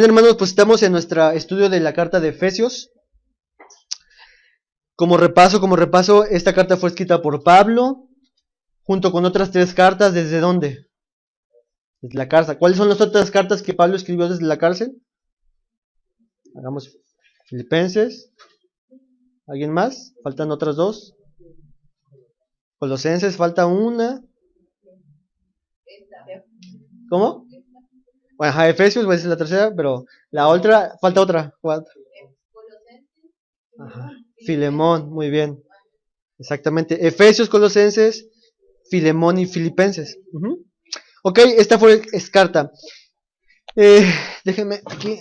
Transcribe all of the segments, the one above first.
Bien, hermanos, pues estamos en nuestro estudio de la carta de Efesios. Como repaso, esta carta fue escrita por Pablo, junto con otras 3 cartas. ¿Desde dónde? Desde la cárcel. ¿Cuáles son las otras cartas que Pablo escribió desde la cárcel? Hagamos Filipenses. ¿Alguien más? Faltan otras 2. Colosenses, falta una. ¿Cómo? Bueno, Efesios, pues es la tercera, pero la otra, falta otra. Ajá. Filemón, muy bien. Exactamente. Efesios, Colosenses, Filemón y Filipenses. Ok, esta es carta. Déjenme aquí.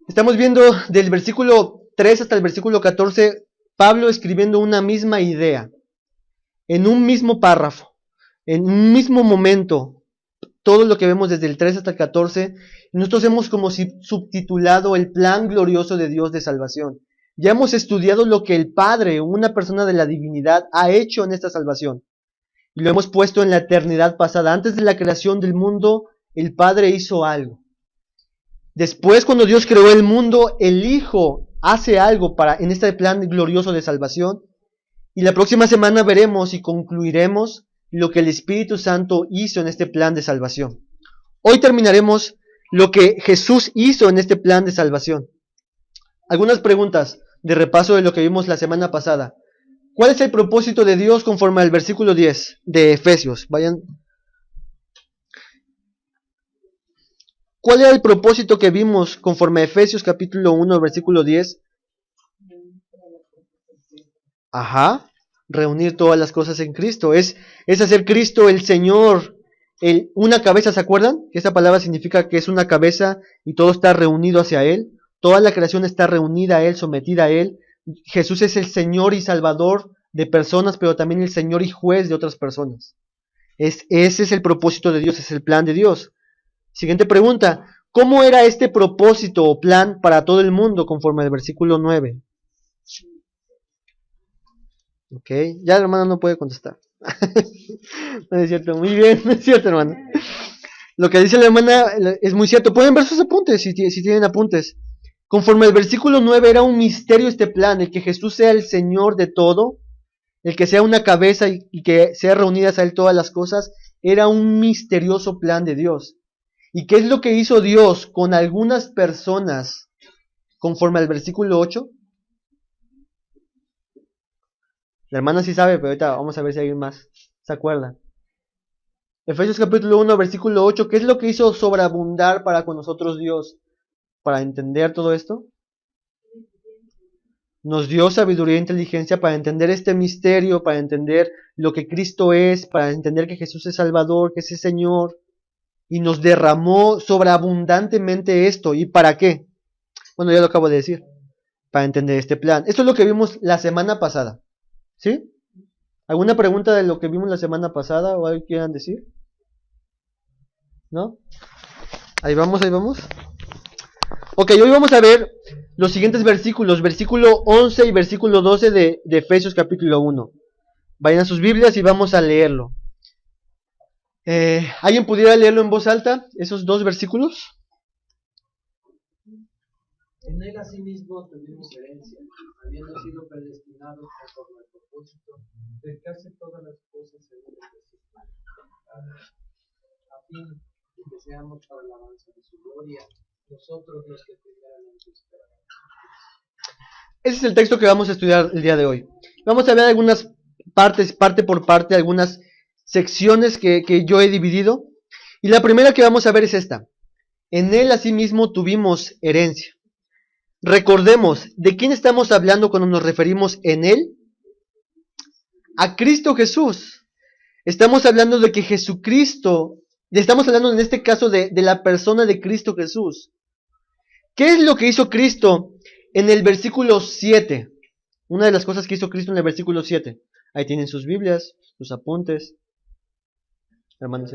Estamos viendo del versículo 3 hasta el versículo 14, Pablo escribiendo una misma idea, en un mismo párrafo, en un mismo momento. Todo lo que vemos desde el 3 hasta el 14, nosotros hemos como subtitulado el plan glorioso de Dios de salvación. Ya hemos estudiado lo que el Padre, una persona de la divinidad, ha hecho en esta salvación. Y lo hemos puesto en la eternidad pasada. Antes de la creación del mundo, el Padre hizo algo. Después, cuando Dios creó el mundo, el Hijo hace algo en este plan glorioso de salvación. Y la próxima semana veremos y concluiremos lo que el Espíritu Santo hizo en este plan de salvación. Hoy terminaremos lo que Jesús hizo en este plan de salvación. Algunas preguntas de repaso de lo que vimos la semana pasada. ¿Cuál es el propósito de Dios conforme al versículo 10 de Efesios? Vayan. ¿Cuál era el propósito que vimos conforme a Efesios capítulo 1, versículo 10? Ajá. Reunir todas las cosas en Cristo. Es hacer Cristo el Señor, una cabeza, ¿se acuerdan? Que esa palabra significa que es una cabeza y todo está reunido hacia Él. Toda la creación está reunida a Él, sometida a Él. Jesús es el Señor y Salvador de personas, pero también el Señor y juez de otras personas. Ese es el propósito de Dios, es el plan de Dios. Siguiente pregunta. ¿Cómo era este propósito o plan para todo el mundo conforme al versículo 9? Ok, ya la hermana no puede contestar. No es cierto, muy bien, no es cierto, hermana. Lo que dice la hermana es muy cierto. Pueden ver sus apuntes si tienen apuntes. Conforme al versículo 9 era un misterio este plan, el que Jesús sea el Señor de todo, el que sea una cabeza y que sea reunidas a Él todas las cosas, era un misterioso plan de Dios. ¿Y qué es lo que hizo Dios con algunas personas conforme al versículo 8? La hermana sí sabe, pero ahorita vamos a ver si alguien más se acuerda. Efesios capítulo 1, versículo 8, ¿qué es lo que hizo sobreabundar para con nosotros Dios? Para entender todo esto. Nos dio sabiduría e inteligencia para entender este misterio, para entender lo que Cristo es, para entender que Jesús es Salvador, que es el Señor. Y nos derramó sobreabundantemente esto. ¿Y para qué? Bueno, ya lo acabo de decir. Para entender este plan. Esto es lo que vimos la semana pasada. ¿Sí? ¿Alguna pregunta de lo que vimos la semana pasada o algo que quieran decir? ¿No? Ahí vamos. Ok, hoy vamos a ver los siguientes versículos, versículo 11 y versículo 12 de Efesios capítulo 1. Vayan a sus Biblias y vamos a leerlo. ¿Alguien pudiera leerlo en voz alta, esos 2 versículos? En él asimismo tuvimos herencia, habiendo sido predestinados conforme al propósito de que hace todas las cosas según el de su plan, a fin de que seamos para la alabanza de su gloria, nosotros los que primeramente esperamos. Ese es el texto que vamos a estudiar el día de hoy. Vamos a ver algunas partes, parte por parte, algunas secciones que yo he dividido. Y la primera que vamos a ver es esta. En él asimismo tuvimos herencia. Recordemos, ¿de quién estamos hablando cuando nos referimos en él? A Cristo Jesús. Estamos hablando de que Jesucristo, estamos hablando en este caso de la persona de Cristo Jesús. ¿Qué es lo que hizo Cristo en el versículo 7? Una de las cosas que hizo Cristo en el versículo 7. Ahí tienen sus Biblias, sus apuntes. Hermanos,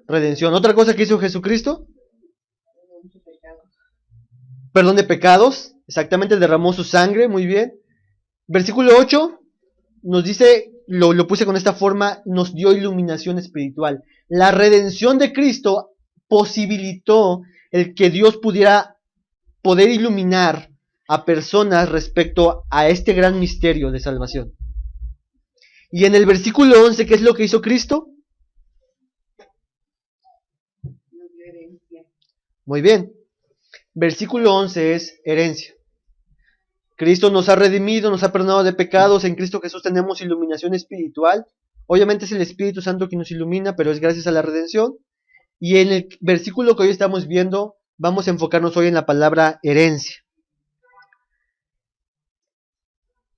redención. ¿Otra cosa que hizo Jesucristo? Perdón de pecados. Exactamente, derramó su sangre. Muy bien. Versículo 8 nos dice, lo puse con esta forma, nos dio iluminación espiritual. La redención de Cristo posibilitó el que Dios poder iluminar a personas respecto a este gran misterio de salvación. Y en el versículo 11, ¿qué es lo que hizo Cristo? Muy bien. Versículo 11 es herencia. Cristo nos ha redimido, nos ha perdonado de pecados. En Cristo Jesús tenemos iluminación espiritual. Obviamente es el Espíritu Santo quien nos ilumina, pero es gracias a la redención. Y en el versículo que hoy estamos viendo, vamos a enfocarnos hoy en la palabra herencia.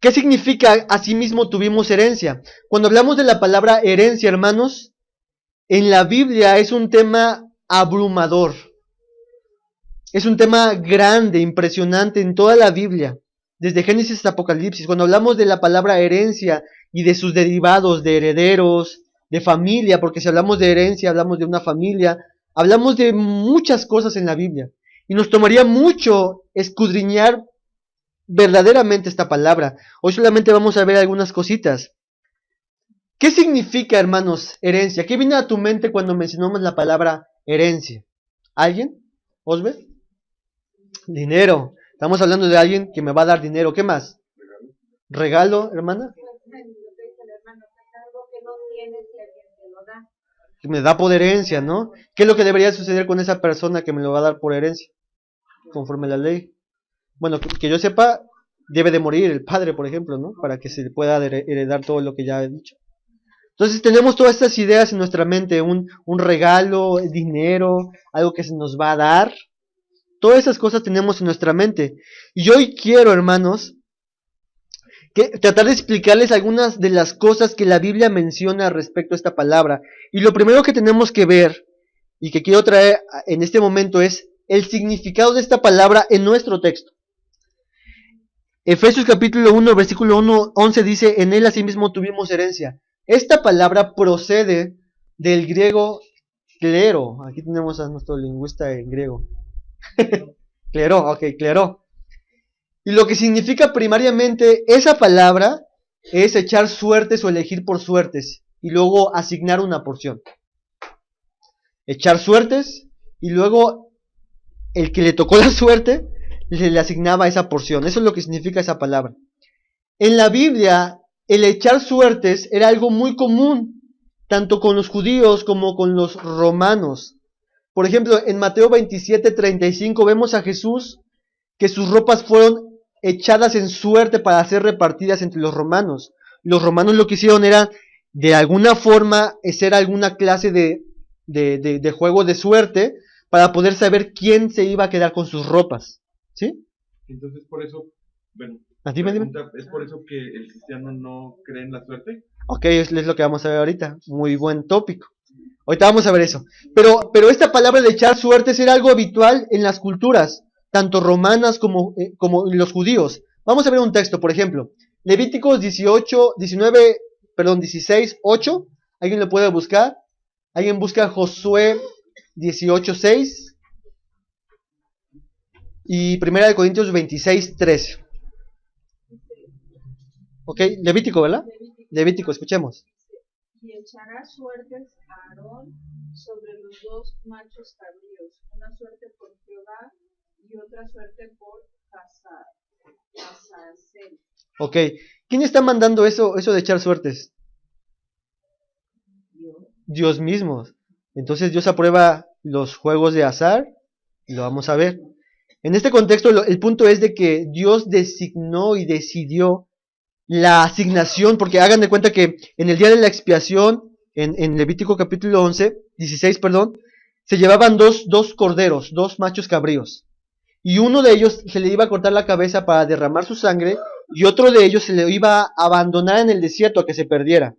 ¿Qué significa asimismo tuvimos herencia? Cuando hablamos de la palabra herencia, hermanos, en la Biblia es un tema abrumador. Es un tema grande, impresionante en toda la Biblia, desde Génesis hasta Apocalipsis. Cuando hablamos de la palabra herencia y de sus derivados, de herederos, de familia, porque si hablamos de herencia, hablamos de una familia, hablamos de muchas cosas en la Biblia. Y nos tomaría mucho escudriñar verdaderamente esta palabra. Hoy solamente vamos a ver algunas cositas. ¿Qué significa, hermanos, herencia? ¿Qué viene a tu mente cuando mencionamos la palabra herencia? ¿Alguien? ¿Osbert? Dinero. Estamos hablando de alguien que me va a dar dinero. ¿Qué más? ¿Regalo, hermana? Que me da por herencia, ¿no? ¿Qué es lo que debería suceder con esa persona que me lo va a dar por herencia? Conforme a la ley. Bueno, que yo sepa, debe de morir el padre, por ejemplo, ¿no? Para que se le pueda heredar todo lo que ya he dicho. Entonces tenemos todas estas ideas en nuestra mente, un regalo, dinero, algo que se nos va a dar. Todas esas cosas tenemos en nuestra mente. Y hoy quiero, hermanos, tratar de explicarles algunas de las cosas que la Biblia menciona respecto a esta palabra. Y lo primero que tenemos que ver, y que quiero traer en este momento, es el significado de esta palabra en nuestro texto. Efesios capítulo 1, versículo 11 dice, en él asimismo tuvimos herencia. Esta palabra procede del griego clero. Aquí tenemos a nuestro lingüista en griego. Clero, ok, clero. Y lo que significa primariamente esa palabra es echar suertes o elegir por suertes y luego asignar una porción. Echar suertes y luego el que le tocó la suerte le asignaba esa porción. Eso es lo que significa esa palabra. En la Biblia, el echar suertes era algo muy común, tanto con los judíos como con los romanos. Por ejemplo, en Mateo 27:35 vemos a Jesús que sus ropas fueron echadas en suerte para ser repartidas entre los romanos. Los romanos lo que hicieron era, de alguna forma, hacer alguna clase de juego de suerte para poder saber quién se iba a quedar con sus ropas. ¿Sí? Entonces, por eso, bueno, dime. ¿es por eso que el cristiano no cree en la suerte? Ok, es lo que vamos a ver ahorita. Muy buen tópico. Ahorita vamos a ver eso. Pero esta palabra de echar suertes era algo habitual en las culturas, tanto romanas como los judíos. Vamos a ver un texto, por ejemplo. Levíticos 16:8. ¿Alguien lo puede buscar? ¿Alguien busca Josué 18:6? Y 1 Corintios 26:13. Ok, Levítico, ¿verdad? Levítico, escuchemos. Y echará suertes a Aarón sobre los dos machos cabríos, una suerte por Jehová y otra suerte por Hazazel. Ok, ¿quién está mandando eso de echar suertes? Dios mismo. Entonces Dios aprueba los juegos de azar y lo vamos a ver. En este contexto el punto es de que Dios designó y decidió la asignación, porque hagan de cuenta que en el día de la expiación, en Levítico capítulo 16, se llevaban dos corderos, dos machos cabríos. Y uno de ellos se le iba a cortar la cabeza para derramar su sangre, y otro de ellos se le iba a abandonar en el desierto a que se perdiera.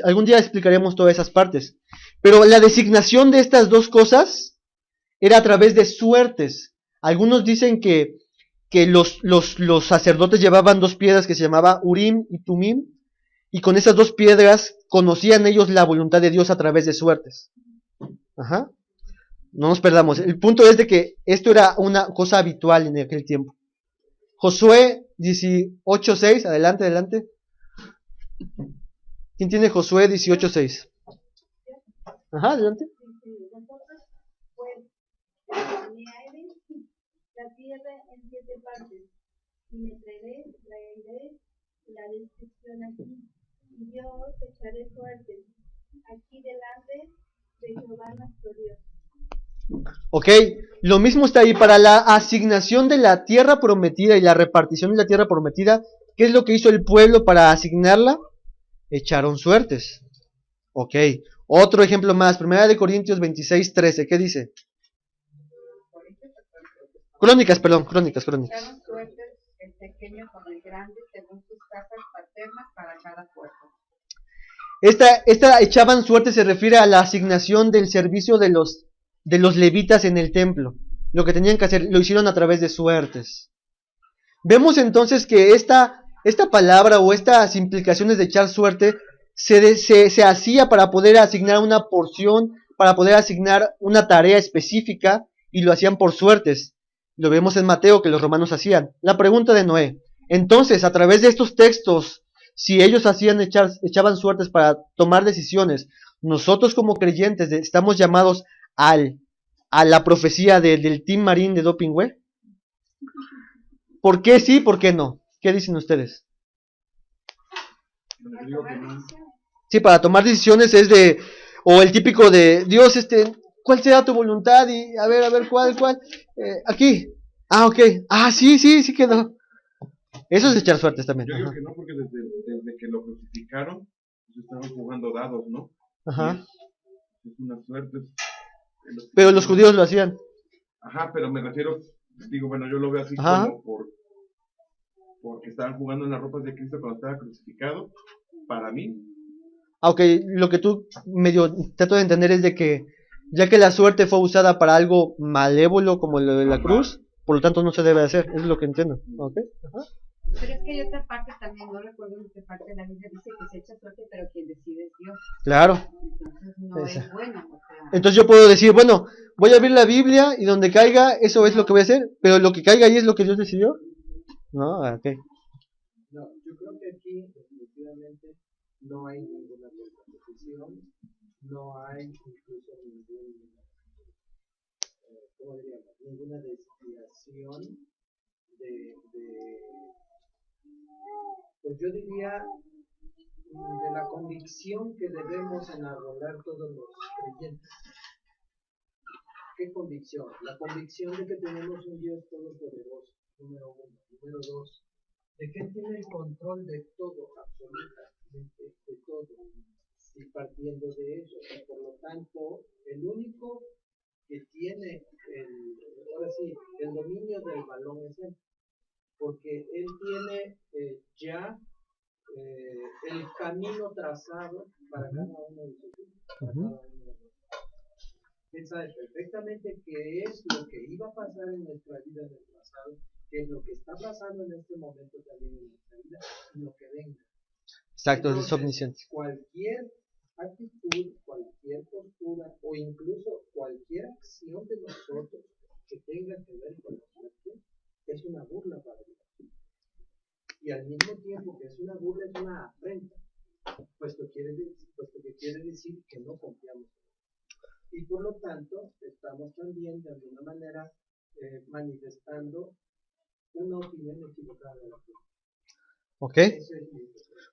Algún día explicaremos todas esas partes. Pero la designación de estas dos cosas era a través de suertes. Algunos dicen que los sacerdotes llevaban dos piedras que se llamaba Urim y Tumim, y con esas dos piedras conocían ellos la voluntad de Dios a través de suertes. Ajá. No nos perdamos. El punto es de que esto era una cosa habitual en aquel tiempo. Josué 18:6, adelante. ¿Quién tiene Josué 18:6? Ajá, adelante. planeare la tierra en 7 partes, y me traeré la descripción aquí, y yo os echaré suertes aquí delante de Jehová nuestro Dios. Ok, lo mismo está ahí para la asignación de la tierra prometida y la repartición de la tierra prometida. ¿Qué es lo que hizo el pueblo para asignarla? Echaron suertes. Ok, otro ejemplo más, 1 Corintios 26:13, ¿qué dice? Crónicas. Echaron suertes el pequeño con el grande según sus casas paternas para cada puerto. Esta echaban suerte se refiere a la asignación del servicio de los levitas en el templo. Lo que tenían que hacer, lo hicieron a través de suertes. Vemos entonces que esta palabra o estas implicaciones de echar suerte se hacía para poder asignar una porción, para poder asignar una tarea específica, y lo hacían por suertes. Lo vemos en Mateo que los romanos hacían. La pregunta de Noé. Entonces, a través de estos textos, si ellos echaban suertes para tomar decisiones, nosotros como creyentes estamos llamados a la profecía del Team Marín de Dopingüe. ¿Por qué sí, por qué no? ¿Qué dicen ustedes? Yo digo que no. Sí, para tomar decisiones es o el típico de, Dios, ¿cuál será tu voluntad? Y a ver, ¿cuál? Aquí. Ok. Sí quedó. Eso es echar suertes también. Yo digo que no, porque desde que lo crucificaron, pues estaban jugando dados, ¿no? Ajá. Es una suerte. Pero los judíos lo hacían. Ajá, pero me refiero, digo, bueno, yo lo veo así Ajá. como porque estaban jugando en las ropas de Cristo cuando estaba crucificado. Para mí, Ok, lo que tú medio trato de entender es de que, ya que la suerte fue usada para algo malévolo como lo de la cruz, por lo tanto no se debe hacer, es lo que entiendo. Ok. Ajá. Pero es que hay otra parte también, no recuerdo en qué parte de la Biblia dice que se echa suerte, pero quien decide es Dios. Claro. Entonces no Esa. es bueno. O sea, Entonces yo puedo decir, bueno, voy a abrir la Biblia y donde caiga, eso es lo que voy a hacer, pero lo que caiga ahí es lo que Dios decidió. No, ok. No, yo creo que aquí definitivamente no hay ninguna contraposición, no hay incluso ninguna desviación pues yo diría, de la convicción que debemos enarbolar todos los creyentes. ¿Qué convicción? La convicción de que tenemos un Dios todopoderoso, número 1. Número 2, de que Él tiene el control de todo, absolutamente de todo, y partiendo de eso, y por lo tanto, el único que tiene el dominio del balón es Él, porque Él tiene ya el camino trazado para cada uno de sus hijos, para cada uno de nosotros. Él sabe perfectamente qué es lo que iba a pasar en nuestra vida en el pasado, qué es lo que está pasando en este momento también en nuestra vida y lo que venga. Exacto, Entonces, es omnisciente. cualquier actitud, cualquier postura o incluso cualquier acción de nosotros que tenga que ver con la muerte es una burla para Dios. Y al mismo tiempo que es una burla, es una afrenta, puesto que quiere decir que no confiamos en Él. Y por lo tanto, estamos también de alguna manera manifestando una opinión equivocada de la fe. Ok. Eso es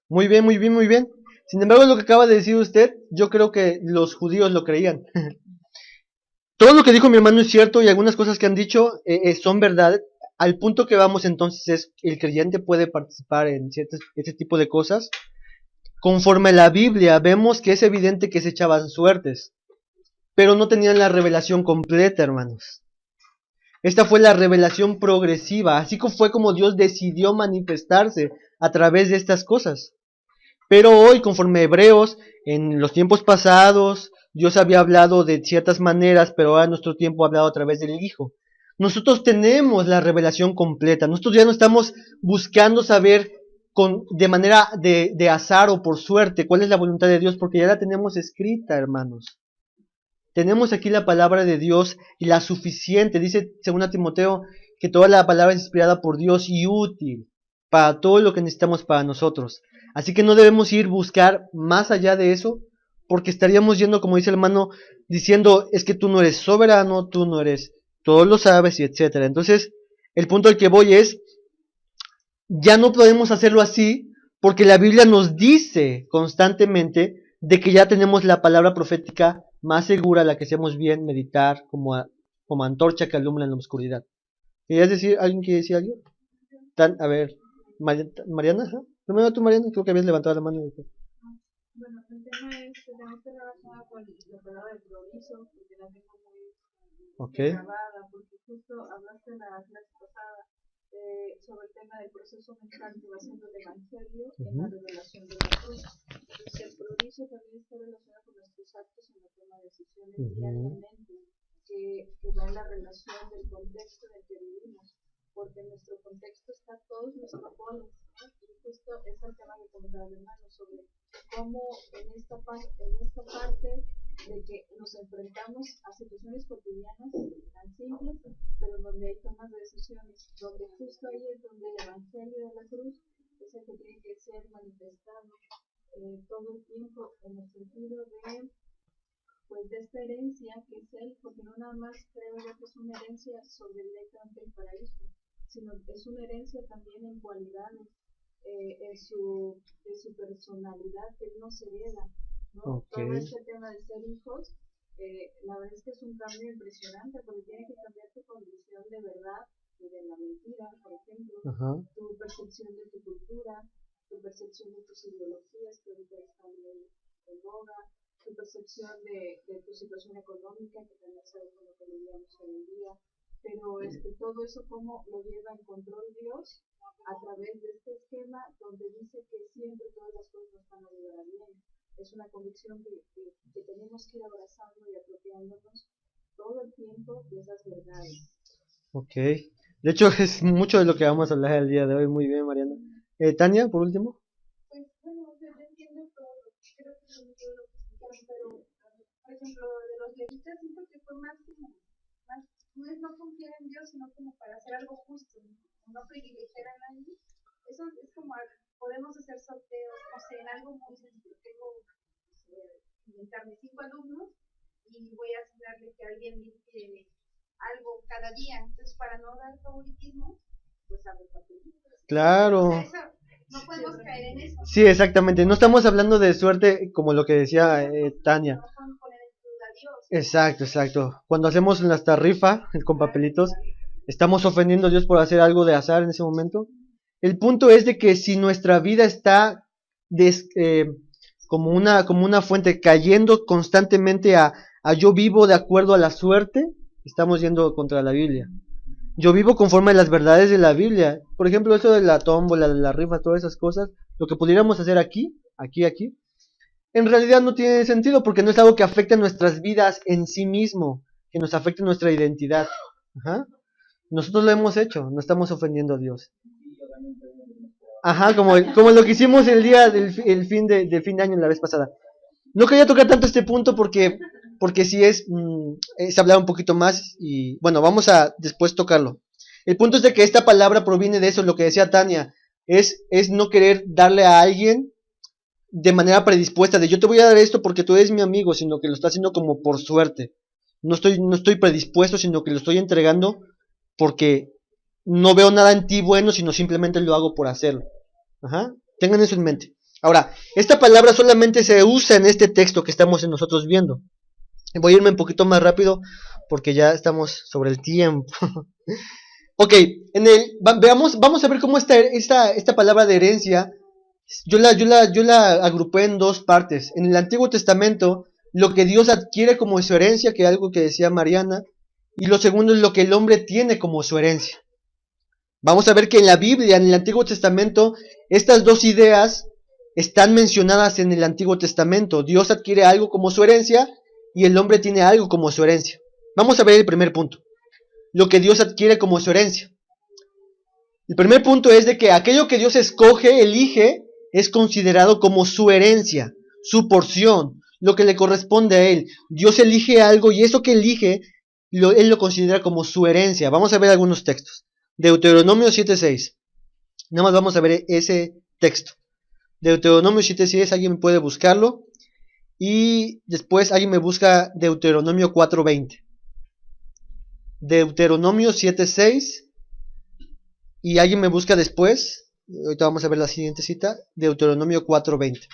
Muy bien. Sin embargo, lo que acaba de decir usted, yo creo que los judíos lo creían. Todo lo que dijo mi hermano es cierto y algunas cosas que han dicho son verdad. Al punto que vamos entonces es, el creyente puede participar en este tipo de cosas. Conforme a la Biblia, vemos que es evidente que se echaban suertes, pero no tenían la revelación completa, hermanos. Esta fue la revelación progresiva, así como fue como Dios decidió manifestarse a través de estas cosas. Pero hoy, conforme a Hebreos, en los tiempos pasados, Dios había hablado de ciertas maneras, pero ahora en nuestro tiempo ha hablado a través del Hijo. Nosotros tenemos la revelación completa, nosotros ya no estamos buscando saber de manera de azar o por suerte cuál es la voluntad de Dios, porque ya la tenemos escrita, hermanos. Tenemos aquí la palabra de Dios y la suficiente. Dice 2 Timoteo que toda la palabra es inspirada por Dios y útil para todo lo que necesitamos para nosotros. Así que no debemos ir buscar más allá de eso, porque estaríamos yendo, como dice el hermano, diciendo, es que tú no eres soberano, tú no eres todo lo sabes y etcétera. Entonces, el punto al que voy es, ya no podemos hacerlo así, porque la Biblia nos dice constantemente de que ya tenemos la palabra profética más segura, la que hacemos bien meditar como antorcha que alumbra en la oscuridad. ¿Querías decir, alguien quiere decir algo? A ver, Mariana, ajá. Primero tú, Mariana, creo que habías levantado la mano. Bueno, el tema es que tenemos que relacionar con la palabra de progreso, porque la tengo muy grabada, porque justo hablaste en la clase pasada sobre el tema del proceso mental que va siendo el evangelio en la revelación de la cruz. Entonces, el progreso también está relacionado con nuestros actos en el tema de decisiones diariamente, que va en la relación del contexto en el que vivimos, porque en nuestro contexto está todos nuestros roles, ¿no? Y justo es el tema que comentaba el hermano sobre cómo en esta parte de que nos enfrentamos a situaciones cotidianas tan simples, pero donde hay tomas de decisiones, donde justo ahí es donde el evangelio de la cruz es el que tiene que ser manifestado todo el tiempo en el sentido de esta herencia que es él, porque no nada más creo yo que es una herencia sobre directamente el paraíso, sino que es una herencia también en cualidades, en su personalidad que él nos hereda, ¿no? Todo este tema de ser hijos, la verdad es que es un cambio impresionante, porque tiene que cambiar tu condición de verdad y de la mentira, por ejemplo, tu percepción de tu cultura, tu percepción de tus ideologías que ahorita están en boga, tu percepción de tu situación económica, que también es algo con lo que lidiamos hoy en día, pero todo eso cómo lo lleva en control Dios a través de este esquema donde dice que siempre todas las cosas nos van a llevar a bien. Es una convicción que tenemos que ir abrazando y apropiándonos todo el tiempo de esas verdades. Ok, de hecho es mucho de lo que vamos a hablar el día de hoy. Muy bien, Mariana. Tania, por último. Pues bueno, yo entiendo todo, creo que no todo lo que explicaron, pero por ejemplo, de los levitas siento que fue más no es no confiar en Dios, sino como para hacer algo justo, no privilegiar a nadie. Eso es como, podemos hacer sorteos, no sé, en algo muy sencillo. Tengo, inventarme 5 alumnos y voy a asignarle que alguien limpie algo cada día. Entonces, para no dar favoritismo, pues hago papelitos. Claro. O sea, no podemos caer en eso. Sí, exactamente. No estamos hablando de suerte como lo que decía Tania. No podemos poner en duda a Dios. Exacto. Cuando hacemos nuestra rifa con papelitos, estamos ofendiendo a Dios por hacer algo de azar en ese momento. El punto es de que si nuestra vida está como una fuente cayendo constantemente a yo vivo de acuerdo a la suerte, estamos yendo contra la Biblia. Yo vivo conforme a las verdades de la Biblia. Por ejemplo, eso de la tómbola, de la rifa, todas esas cosas, lo que pudiéramos hacer aquí, en realidad no tiene sentido porque no es algo que afecte nuestras vidas en sí mismo, que nos afecte nuestra identidad. Nosotros lo hemos hecho, no estamos ofendiendo a Dios. Como lo que hicimos el día del fin de año la vez pasada. No quería tocar tanto este punto porque sí es hablar un poquito más y bueno, vamos a después tocarlo. El punto es de que esta palabra proviene de eso, lo que decía Tania, es no querer darle a alguien de manera predispuesta, de yo te voy a dar esto porque tú eres mi amigo, sino que lo está haciendo como por suerte. No estoy predispuesto, sino que lo estoy entregando porque no veo nada en ti bueno, sino simplemente lo hago por hacerlo. Tengan eso en mente. Ahora, esta palabra solamente se usa en este texto que estamos nosotros viendo. Voy a irme un poquito más rápido porque ya estamos sobre el tiempo. Ok, vamos a ver cómo esta palabra de herencia, yo la agrupé en dos partes. En el Antiguo Testamento, lo que Dios adquiere como su herencia, que es algo que decía Mariana, y lo segundo es lo que el hombre tiene como su herencia. Vamos a ver que en la Biblia, en el Antiguo Testamento, estas dos ideas están mencionadas en el Antiguo Testamento. Dios adquiere algo como su herencia y el hombre tiene algo como su herencia. Vamos a ver el primer punto. Lo que Dios adquiere como su herencia. El primer punto es de que aquello que Dios elige, es considerado como su herencia, su porción, lo que le corresponde a Él. Dios elige algo y eso que elige, Él lo considera como su herencia. Vamos a ver algunos textos. Deuteronomio 7:6. Nada más vamos a ver ese texto. Deuteronomio 7:6, alguien puede buscarlo. Y después alguien me busca Deuteronomio 4:20. Deuteronomio 7:6. Y alguien me busca después. Ahorita vamos a ver la siguiente cita. Deuteronomio 4:20.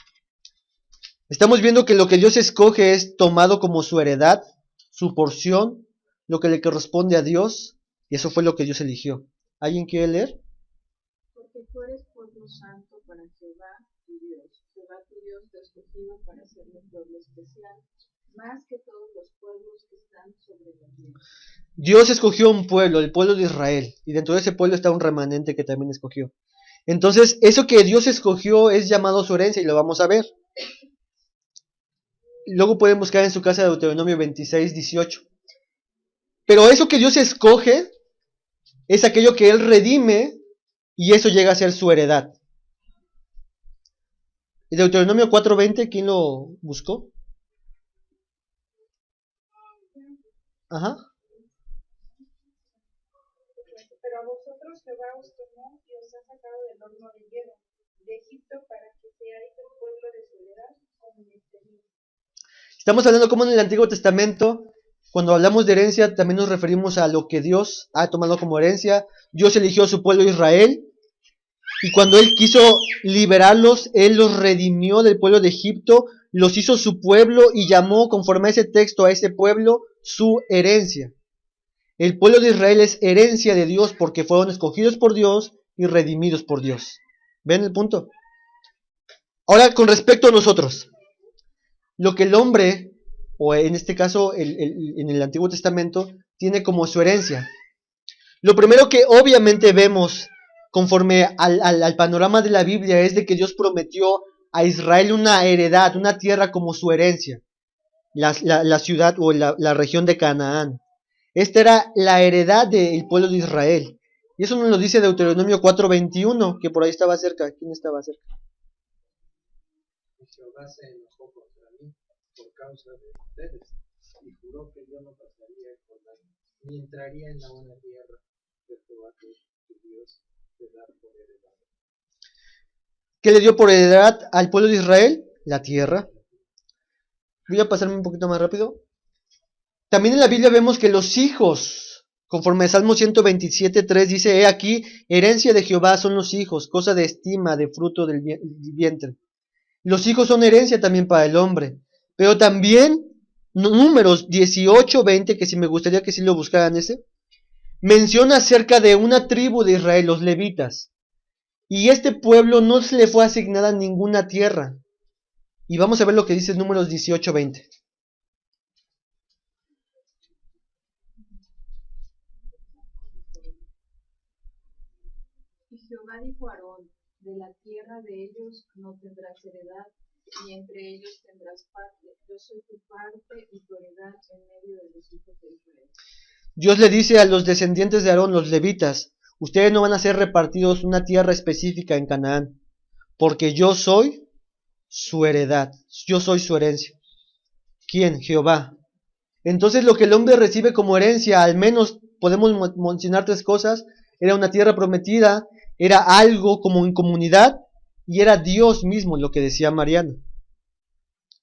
Estamos viendo que lo que Dios escoge es tomado como su heredad, su porción, lo que le corresponde a Dios. Y eso fue lo que Dios eligió. ¿Alguien quiere leer? Porque tú eres pueblo santo para Jehová tu Dios. Jehová tu Dios te ha escogido para ser un pueblo especial, más que todos los pueblos que están sobre la tierra. Dios escogió un pueblo, el pueblo de Israel. Y dentro de ese pueblo está un remanente que también escogió. Entonces, eso que Dios escogió es llamado su herencia y lo vamos a ver. Luego pueden buscar en su casa Deuteronomio 26:18. Pero eso que Dios escoge es aquello que Él redime y eso llega a ser su heredad. Deuteronomio 4:20, ¿quién lo buscó? Ajá. Pero a vosotros Jehová os tomó y os ha sacado del horno de hierro, de Egipto, para que seáis el pueblo de su heredad, como en este día. Estamos hablando como en el Antiguo Testamento, cuando hablamos de herencia, también nos referimos a lo que Dios ha tomado como herencia. Dios eligió a su pueblo Israel, y cuando Él quiso liberarlos, Él los redimió del pueblo de Egipto, los hizo su pueblo y llamó conforme a ese texto a ese pueblo su herencia. El pueblo de Israel es herencia de Dios porque fueron escogidos por Dios y redimidos por Dios. ¿Ven el punto? Ahora, con respecto a nosotros, lo que el hombre, o en este caso en el Antiguo Testamento, tiene como su herencia. Lo primero que obviamente vemos conforme al panorama de la Biblia es de que Dios prometió a Israel una heredad, una tierra como su herencia, la ciudad o la región de Canaán. Esta era la heredad del pueblo de Israel. Y eso nos lo dice Deuteronomio 4:21, que por ahí estaba cerca. ¿Quién estaba cerca? Y Jehová se enojó contra mí por causa de ustedes, y juró que yo no pasaría el Jordán, ni entraría en la buena tierra de Jehová tu Dios te da por heredad. ¿Qué le dio por heredad al pueblo de Israel? La tierra. Voy a pasarme un poquito más rápido. También en la Biblia vemos que los hijos, conforme a Salmo 127:3 dice, he aquí, herencia de Jehová son los hijos, cosa de estima, de fruto del vientre. Los hijos son herencia también para el hombre. Pero también, Números 18:20, que si me gustaría que sí lo buscaran ese, menciona acerca de una tribu de Israel, los levitas. Y este pueblo no se le fue asignada ninguna tierra. Y vamos a ver lo que dice Números 18:20. Y Jehová dijo a Aarón, de la tierra de ellos no tendrás heredad, ni entre ellos tendrás parte. Yo soy tu parte y tu heredad en medio de los hijos de Israel. Dios le dice a los descendientes de Aarón, los levitas, ustedes no van a ser repartidos una tierra específica en Canaán, porque yo soy su heredad, yo soy su herencia. ¿Quién? Jehová. Entonces lo que el hombre recibe como herencia, al menos podemos mencionar tres cosas, era una tierra prometida, era algo como en comunidad, y era Dios mismo, lo que decía Mariana.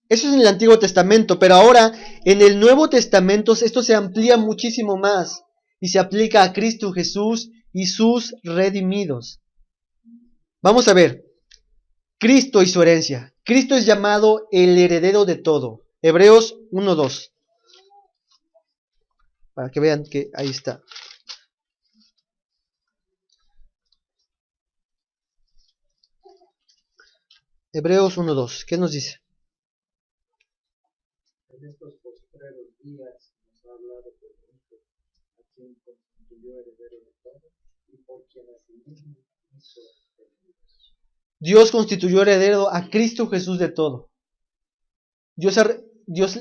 Eso es en el Antiguo Testamento, pero ahora en el Nuevo Testamento esto se amplía muchísimo más y se aplica a Cristo Jesús y sus redimidos. Vamos a ver, Cristo y su herencia. Cristo es llamado el heredero de todo. Hebreos 1:2. Para que vean que ahí está. Hebreos 1:2. ¿Qué nos dice? En estos postreros días nos ha hablado por Hijo, a quien constituyó heredero de todo, y por quien asimismo hizo herederos. Dios constituyó heredero a Cristo Jesús de todo. Dios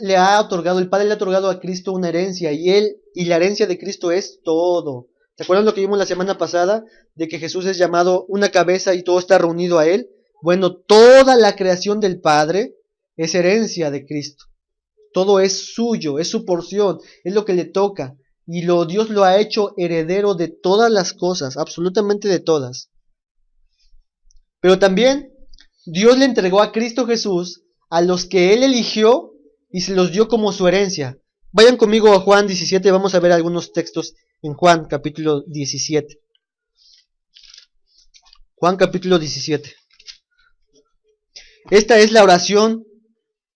le ha otorgado, el Padre le ha otorgado a Cristo una herencia, y la herencia de Cristo es todo. ¿Se acuerdan lo que vimos la semana pasada? De que Jesús es llamado una cabeza y todo está reunido a Él. Bueno, toda la creación del Padre es herencia de Cristo. Todo es suyo, es su porción, es lo que le toca. Y Dios lo ha hecho heredero de todas las cosas, absolutamente de todas. Pero también Dios le entregó a Cristo Jesús a los que Él eligió y se los dio como su herencia. Vayan conmigo a Juan 17, vamos a ver algunos textos en Juan capítulo 17. Juan capítulo 17. Esta es la oración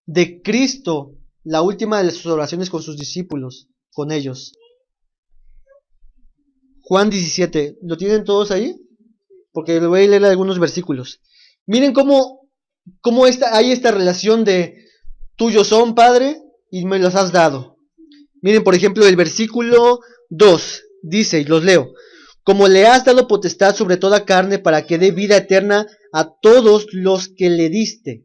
de Cristo, la última de sus oraciones con sus discípulos, con ellos. Juan 17, ¿lo tienen todos ahí? Porque le voy a leer algunos versículos. Miren cómo hay esta relación de tuyos son, Padre, y me los has dado. Miren, por ejemplo, el versículo 2 dice, y los leo: como le has dado potestad sobre toda carne para que dé vida eterna a todos los que le diste.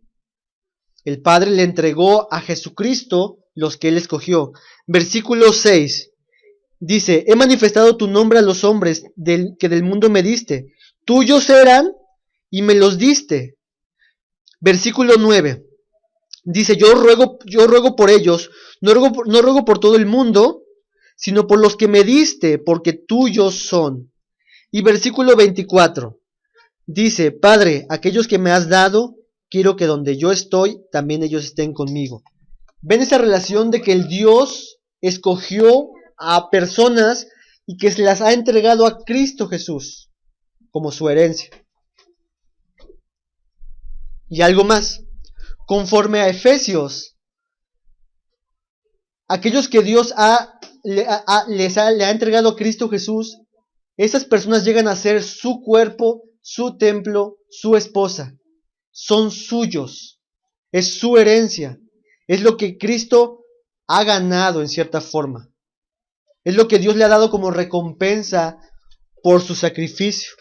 El Padre le entregó a Jesucristo los que él escogió. Versículo 6 dice: he manifestado tu nombre a los hombres que del mundo me diste. Tuyos eran y me los diste. Versículo 9 dice: yo ruego por ellos, no ruego por todo el mundo, sino por los que me diste, porque tuyos son. Y versículo 24 dice: Padre, aquellos que me has dado, quiero que donde yo estoy, también ellos estén conmigo. ¿Ven esa relación de que el Dios escogió a personas y que se las ha entregado a Cristo Jesús como su herencia? Y algo más, conforme a Efesios, aquellos que Dios le ha entregado a Cristo Jesús, esas personas llegan a ser su cuerpo, su templo, su esposa. Son suyos, es su herencia, es lo que Cristo ha ganado en cierta forma. Es lo que Dios le ha dado como recompensa por su sacrificio,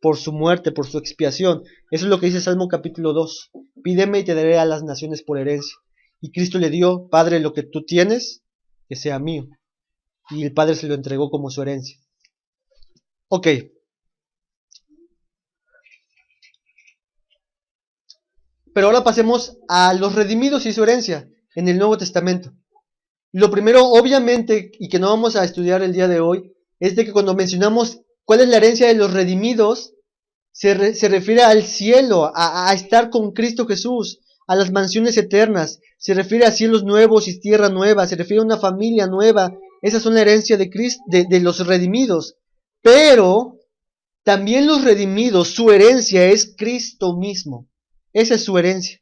por su muerte, por su expiación. Eso es lo que dice Salmo capítulo 2. Pídeme y te daré a las naciones por herencia. Y Cristo le dio: Padre, lo que tú tienes, que sea mío. Y el Padre se lo entregó como su herencia. Ok. Pero ahora pasemos a los redimidos y su herencia en el Nuevo Testamento. Lo primero, obviamente, y que no vamos a estudiar el día de hoy, es de que cuando mencionamos cuál es la herencia de los redimidos, se refiere al cielo, a estar con Cristo Jesús, a las mansiones eternas. Se refiere a cielos nuevos y tierra nueva, se refiere a una familia nueva. Esas son la herencia de Cristo, de los redimidos. Pero también los redimidos, su herencia es Cristo mismo. Esa es su herencia.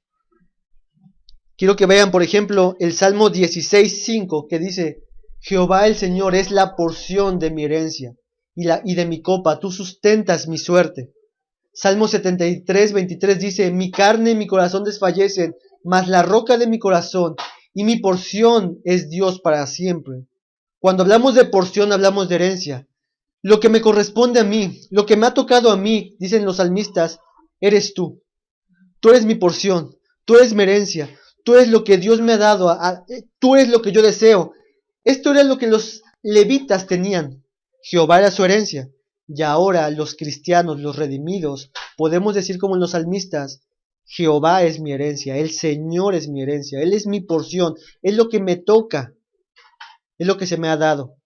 Quiero que vean, por ejemplo, el Salmo 16:5, que dice: Jehová el Señor es la porción de mi herencia y de mi copa, tú sustentas mi suerte. Salmo 73:23 dice: mi carne y mi corazón desfallecen, mas la roca de mi corazón y mi porción es Dios para siempre. Cuando hablamos de porción, hablamos de herencia. Lo que me corresponde a mí, lo que me ha tocado a mí, dicen los salmistas, eres tú. Tú eres mi porción, tú eres mi herencia, tú eres lo que Dios me ha dado, tú eres lo que yo deseo. Esto era lo que los levitas tenían. Jehová era su herencia. Y ahora los cristianos, los redimidos, podemos decir como los salmistas: Jehová es mi herencia, el Señor es mi herencia, Él es mi porción, es lo que me toca, es lo que se me ha dado.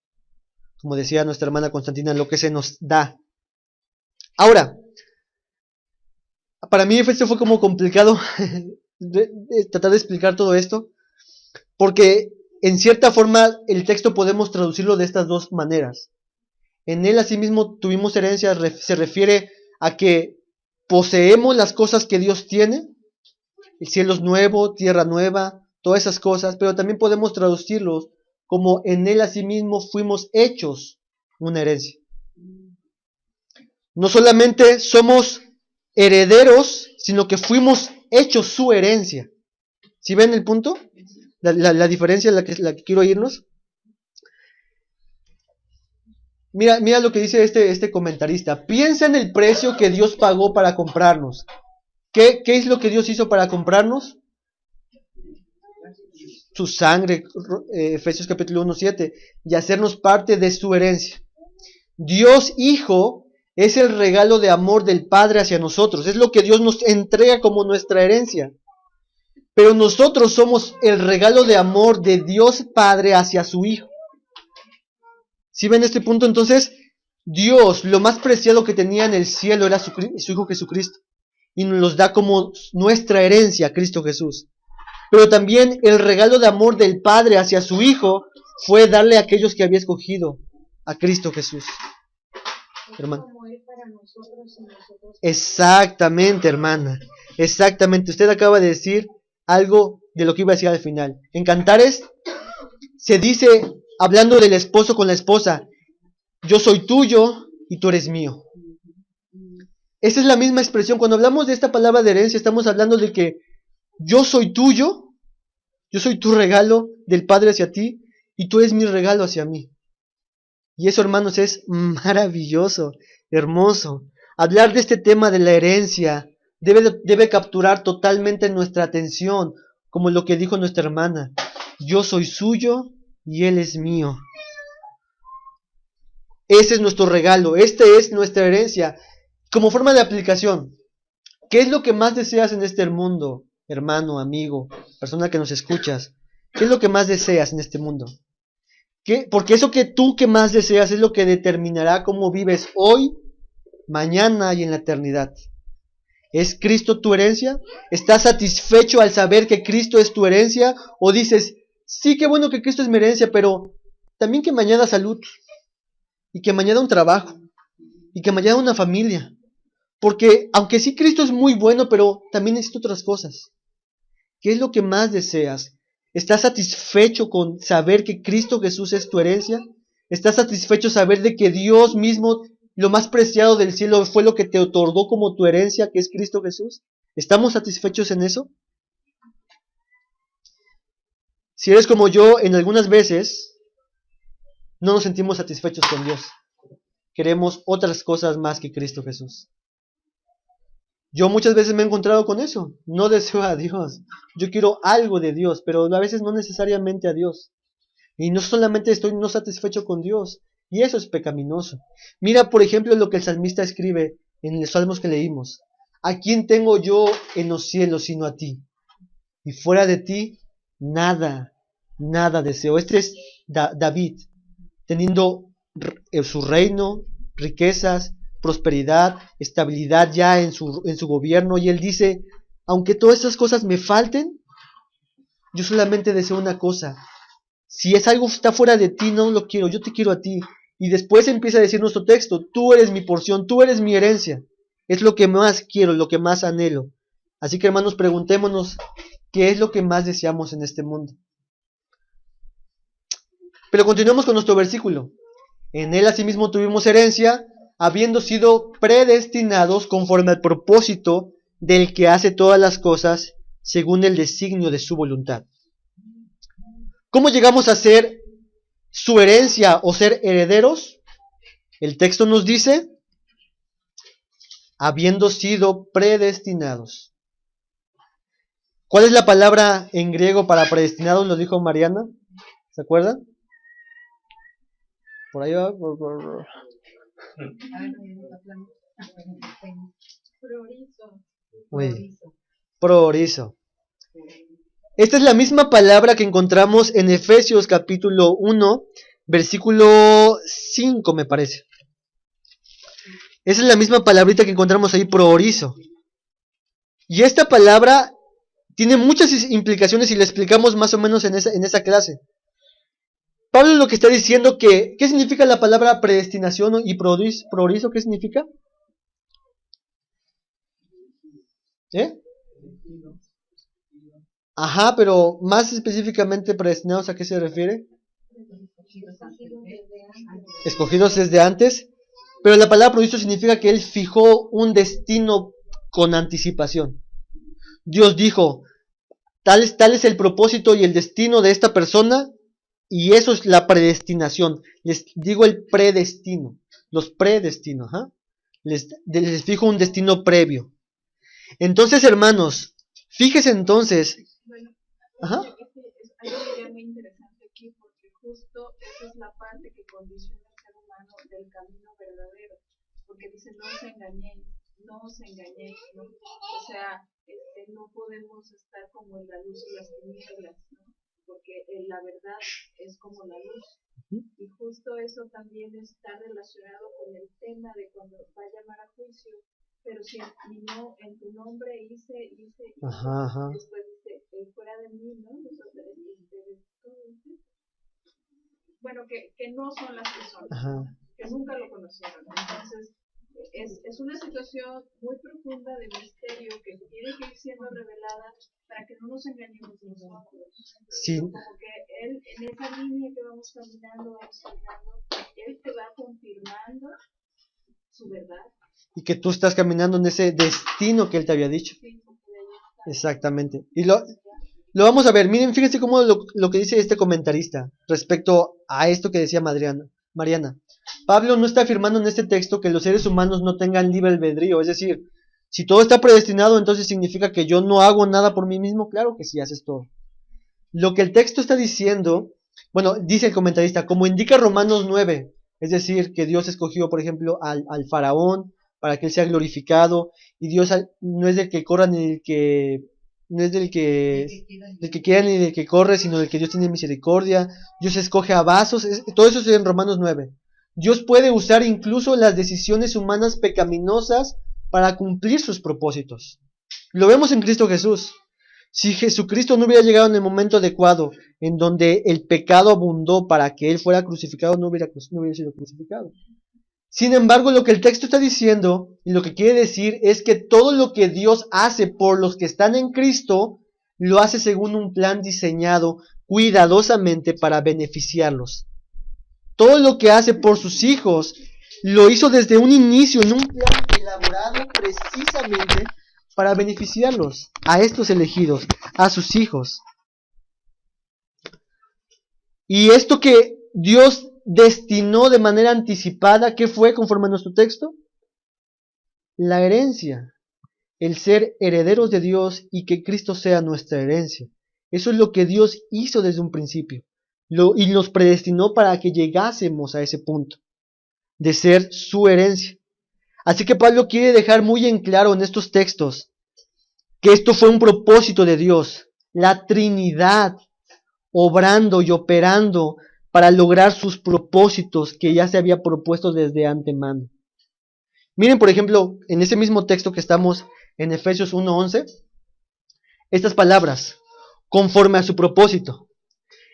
Como decía nuestra hermana Constantina, lo que se nos da. Ahora, para mí esto fue como complicado tratar de explicar todo esto, porque en cierta forma el texto podemos traducirlo de estas dos maneras. En él asimismo tuvimos herencia, se refiere a que poseemos las cosas que Dios tiene, el cielo es nuevo, tierra nueva, todas esas cosas, pero también podemos traducirlos como en él asimismo fuimos hechos una herencia. No solamente somos herederos, sino que fuimos hechos su herencia. ¿Sí ven el punto? La diferencia en la que quiero irnos. Mira lo que dice este comentarista. Piensa en el precio que Dios pagó para comprarnos. ¿Qué es lo que Dios hizo para comprarnos? Su sangre, Efesios capítulo 1:7, y hacernos parte de su herencia. Dios Hijo es el regalo de amor del Padre hacia nosotros. Es lo que Dios nos entrega como nuestra herencia. Pero nosotros somos el regalo de amor de Dios Padre hacia su Hijo. ¿Sí ven este punto? Entonces, Dios, lo más preciado que tenía en el cielo era su Hijo Jesucristo. Y nos los da como nuestra herencia, Cristo Jesús. Pero también el regalo de amor del Padre hacia su Hijo fue darle a aquellos que había escogido, a Cristo Jesús. Hermano. Como Él para nosotros y nosotros. Exactamente, hermana. Exactamente. Usted acaba de decir algo de lo que iba a decir al final. En Cantares se dice, hablando del esposo con la esposa, yo soy tuyo y tú eres mío. Esa es la misma expresión. Cuando hablamos de esta palabra de herencia, estamos hablando de que yo soy tuyo, yo soy tu regalo del Padre hacia ti, y tú eres mi regalo hacia mí. Y eso, hermanos, es maravilloso, hermoso. Hablar de este tema de la herencia debe capturar totalmente nuestra atención, como lo que dijo nuestra hermana. Yo soy suyo y él es mío. Ese es nuestro regalo, esta es nuestra herencia. Como forma de aplicación, ¿qué es lo que más deseas en este mundo, hermano, amigo, persona que nos escuchas? ¿Qué es lo que más deseas en este mundo? ¿Qué? Porque eso que tú que más deseas es lo que determinará cómo vives hoy, mañana y en la eternidad. ¿Es Cristo tu herencia? ¿Estás satisfecho al saber que Cristo es tu herencia? ¿O dices, sí, qué bueno que Cristo es mi herencia, pero también que mañana salud, y que mañana un trabajo, y que mañana una familia? Porque aunque sí Cristo es muy bueno, pero también necesito otras cosas. ¿Qué es lo que más deseas? ¿Estás satisfecho con saber que Cristo Jesús es tu herencia? ¿Estás satisfecho saber de que Dios mismo, lo más preciado del cielo, fue lo que te otorgó como tu herencia, que es Cristo Jesús? ¿Estamos satisfechos en eso? Si eres como yo, en algunas veces no nos sentimos satisfechos con Dios. Queremos otras cosas más que Cristo Jesús. Yo muchas veces me he encontrado con eso. No deseo a Dios. Yo quiero algo de Dios, pero a veces no necesariamente a Dios. Y no solamente estoy no satisfecho con Dios. Y eso es pecaminoso. Mira, por ejemplo, lo que el salmista escribe en los salmos que leímos. ¿A quién tengo yo en los cielos sino a ti? Y fuera de ti, nada, nada deseo. Este es David, teniendo su reino, riquezas, prosperidad, estabilidad ya en su gobierno, y él dice, aunque todas esas cosas me falten, yo solamente deseo una cosa. Si es algo que está fuera de ti, no lo quiero, yo te quiero a ti. Y después empieza a decir nuestro texto, tú eres mi porción, tú eres mi herencia. Es lo que más quiero, lo que más anhelo. Así que, hermanos, preguntémonos, ¿qué es lo que más deseamos en este mundo? Pero continuemos con nuestro versículo. En él asimismo tuvimos herencia, habiendo sido predestinados conforme al propósito del que hace todas las cosas según el designio de su voluntad. ¿Cómo llegamos a ser su herencia o ser herederos? El texto nos dice, habiendo sido predestinados. ¿Cuál es la palabra en griego para predestinados? Lo dijo Mariana, ¿se acuerdan? Por ahí va. Prorizo. Esta es la misma palabra que encontramos en Efesios capítulo 1, versículo 5, me parece. Esa es la misma palabrita que encontramos ahí, prorizo. Y esta palabra tiene muchas implicaciones y la explicamos más o menos en esa clase. Pablo lo que está diciendo que, ¿qué significa la palabra predestinación y prorizo? ¿Qué significa? Ajá, pero más específicamente predestinados, ¿a qué se refiere? Escogidos desde antes. Pero la palabra prorizo significa que él fijó un destino con anticipación. Dios dijo, tal es el propósito y el destino de esta persona, y eso es la predestinación. Les digo el predestino, los predestinos, ¿eh? Les fijo un destino previo. Entonces, hermanos, fíjese entonces. Bueno, ajá. Hay una idea muy interesante aquí, porque justo esa es la parte que condiciona al ser humano del camino verdadero, porque dice, no os engañéis, ¿no? O sea, no podemos estar como en la luz y las tinieblas, ¿no? Porque la verdad es como la luz. Y justo eso también está relacionado con el tema de cuando va a llamar a juicio, pero si no, en tu nombre hice, ajá. después dice, fuera de mí, ¿no? Bueno, que no son las personas, Ajá. que nunca lo conocieron. Entonces, es una situación muy profunda de misterio que tiene que ir siendo revelada para que no nos engañemos nosotros. Sí. Como que él, en esa línea que vamos caminando, él te va confirmando su verdad. Y que tú estás caminando en ese destino que él te había dicho. Exactamente. Y lo vamos a ver. Miren, fíjense cómo lo que dice este comentarista respecto a esto que decía Mariana. Pablo no está afirmando en este texto que los seres humanos no tengan libre albedrío. Es decir, si todo está predestinado, entonces significa que yo no hago nada por mí mismo. Claro que sí haces todo. Lo que el texto está diciendo, bueno, dice el comentarista, como indica Romanos 9, es decir, que Dios escogió, por ejemplo, al faraón para que él sea glorificado, y Dios no es del que corra ni del que no es del que quiera ni del que corre, sino del que Dios tiene misericordia. Dios escoge a vasos, todo eso es en Romanos 9. Dios puede usar incluso las decisiones humanas pecaminosas para cumplir sus propósitos. Lo vemos en Cristo Jesús. Si Jesucristo no hubiera llegado en el momento adecuado, en donde el pecado abundó para que Él fuera crucificado, no hubiera sido crucificado. Sin embargo, lo que el texto está diciendo, y lo que quiere decir, es que todo lo que Dios hace por los que están en Cristo, lo hace según un plan diseñado cuidadosamente para beneficiarlos. Todo lo que hace por sus hijos, lo hizo desde un inicio, en un plan elaborado precisamente para beneficiarlos, a estos elegidos, a sus hijos. Y esto que Dios destinó de manera anticipada, ¿qué fue conforme a nuestro texto? La herencia, el ser herederos de Dios y que Cristo sea nuestra herencia. Eso es lo que Dios hizo desde un principio y nos predestinó para que llegásemos a ese punto de ser su herencia. Así que Pablo quiere dejar muy en claro en estos textos que esto fue un propósito de Dios, la Trinidad obrando y operando para lograr sus propósitos que ya se había propuesto desde antemano. Miren, por ejemplo, en ese mismo texto que estamos en Efesios 1:11, estas palabras, conforme a su propósito,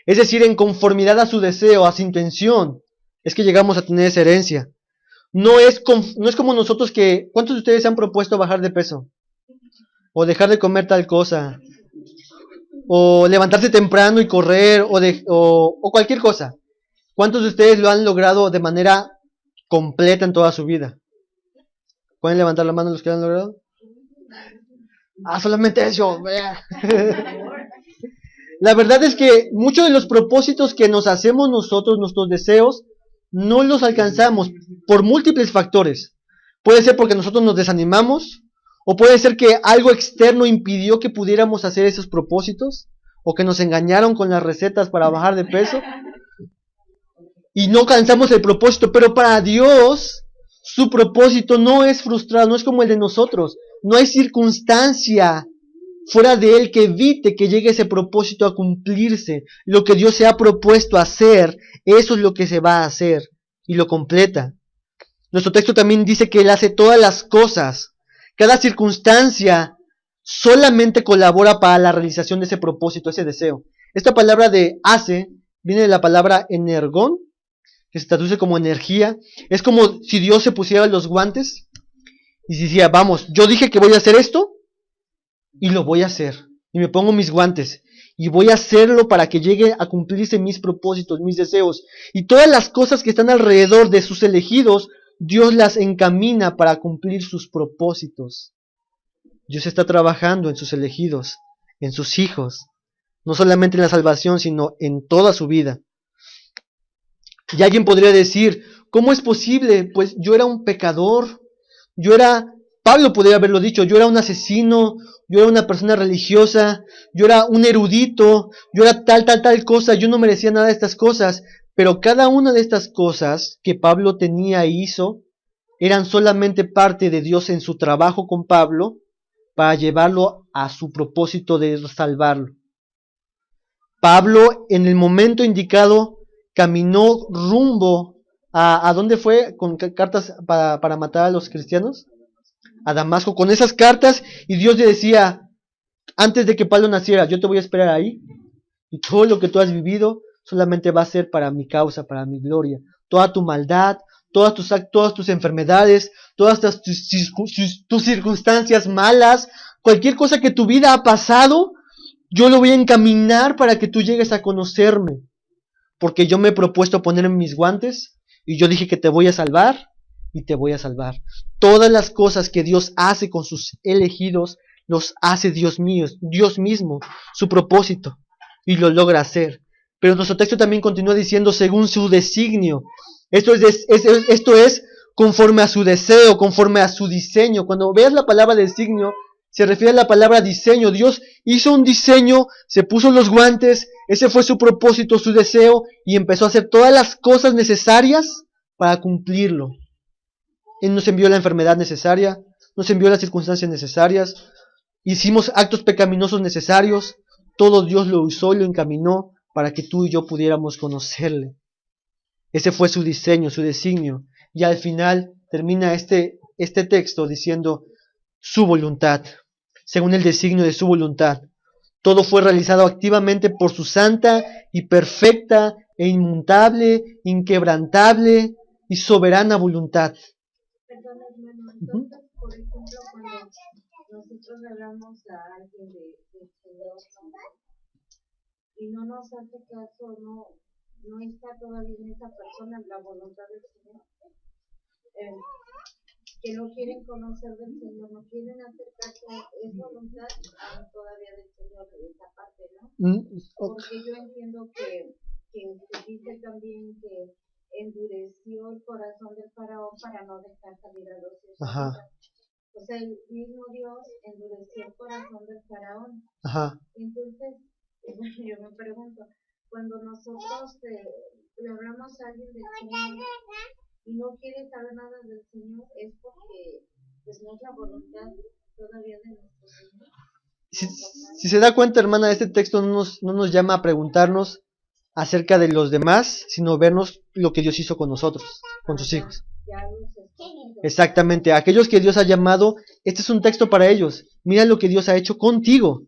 es decir, en conformidad a su deseo, a su intención, es que llegamos a tener esa herencia. No es como nosotros que, ¿cuántos de ustedes se han propuesto bajar de peso? O dejar de comer tal cosa, o levantarse temprano y correr, o cualquier cosa. ¿Cuántos de ustedes lo han logrado de manera completa en toda su vida? ¿Pueden levantar la mano los que lo han logrado? Solamente eso. La verdad es que muchos de los propósitos que nos hacemos nosotros, nuestros deseos, no los alcanzamos por múltiples factores. Puede ser porque nosotros nos desanimamos, o puede ser que algo externo impidió que pudiéramos hacer esos propósitos, o que nos engañaron con las recetas para bajar de peso, y no alcanzamos el propósito. Pero para Dios, su propósito no es frustrado, no es como el de nosotros. No hay circunstancia fuera de Él que evite que llegue ese propósito a cumplirse. Lo que Dios se ha propuesto hacer, eso es lo que se va a hacer, y lo completa. Nuestro texto también dice que Él hace todas las cosas. Cada circunstancia solamente colabora para la realización de ese propósito, ese deseo. Esta palabra de hace viene de la palabra energón, que se traduce como energía. Es como si Dios se pusiera los guantes y decía, vamos, yo dije que voy a hacer esto y lo voy a hacer. Y me pongo mis guantes y voy a hacerlo para que llegue a cumplirse mis propósitos, mis deseos. Y todas las cosas que están alrededor de sus elegidos, Dios las encamina para cumplir sus propósitos. Dios está trabajando en sus elegidos, en sus hijos, no solamente en la salvación, sino en toda su vida. Y alguien podría decir, ¿cómo es posible? Pues yo era un pecador, Pablo podría haberlo dicho, yo era un asesino, yo era una persona religiosa, yo era un erudito, yo era tal cosa, yo no merecía nada de estas cosas. Pero cada una de estas cosas que Pablo tenía e hizo eran solamente parte de Dios en su trabajo con Pablo para llevarlo a su propósito de salvarlo. Pablo, en el momento indicado, caminó rumbo ¿a dónde fue? Con cartas para matar a los cristianos. A Damasco, con esas cartas, y Dios le decía, antes de que Pablo naciera, yo te voy a esperar ahí, y todo lo que tú has vivido solamente va a ser para mi causa, para mi gloria. Toda tu maldad, todas tus enfermedades, todas tus circunstancias malas, cualquier cosa que tu vida ha pasado, yo lo voy a encaminar para que tú llegues a conocerme. Porque yo me he propuesto ponerme mis guantes y yo dije que te voy a salvar y te voy a salvar. Todas las cosas que Dios hace con sus elegidos, los hace Dios mismo, su propósito, y lo logra hacer. Pero nuestro texto también continúa diciendo según su designio. Esto es conforme a su deseo, conforme a su diseño. Cuando veas la palabra designio, se refiere a la palabra diseño. Dios hizo un diseño, se puso los guantes, ese fue su propósito, su deseo, y empezó a hacer todas las cosas necesarias para cumplirlo. Él nos envió la enfermedad necesaria, nos envió las circunstancias necesarias, hicimos actos pecaminosos necesarios, todo Dios lo usó y lo encaminó para que tú y yo pudiéramos conocerle. Ese fue su diseño, su designio. Y al final termina este texto diciendo su voluntad, según el designio de su voluntad. Todo fue realizado activamente por su santa y perfecta e inmutable, inquebrantable y soberana voluntad. Perdón, hermano, entonces, por ejemplo, cuando nosotros hablamos a alguien de Señor, y no nos hace caso, no está todavía en esa persona la voluntad del Señor, que no quieren conocer del Señor, no quieren hacer caso, es voluntad todavía del Señor de esa parte, ¿no? Porque yo entiendo que se dice también que endureció el corazón del faraón para no dejar salir a los hijos. Ajá. O sea, el mismo Dios endureció el corazón del faraón. Ajá. Entonces, yo me pregunto, cuando nosotros le hablamos a alguien del Señor y no quiere saber nada del Señor, es porque pues no es la voluntad todavía de nuestro Señor. Si se da cuenta, hermana, este texto no nos llama a preguntarnos acerca de los demás, sino vernos lo que Dios hizo con nosotros, con sus hijos. Exactamente, aquellos que Dios ha llamado, este es un texto para ellos. Mira lo que Dios ha hecho contigo.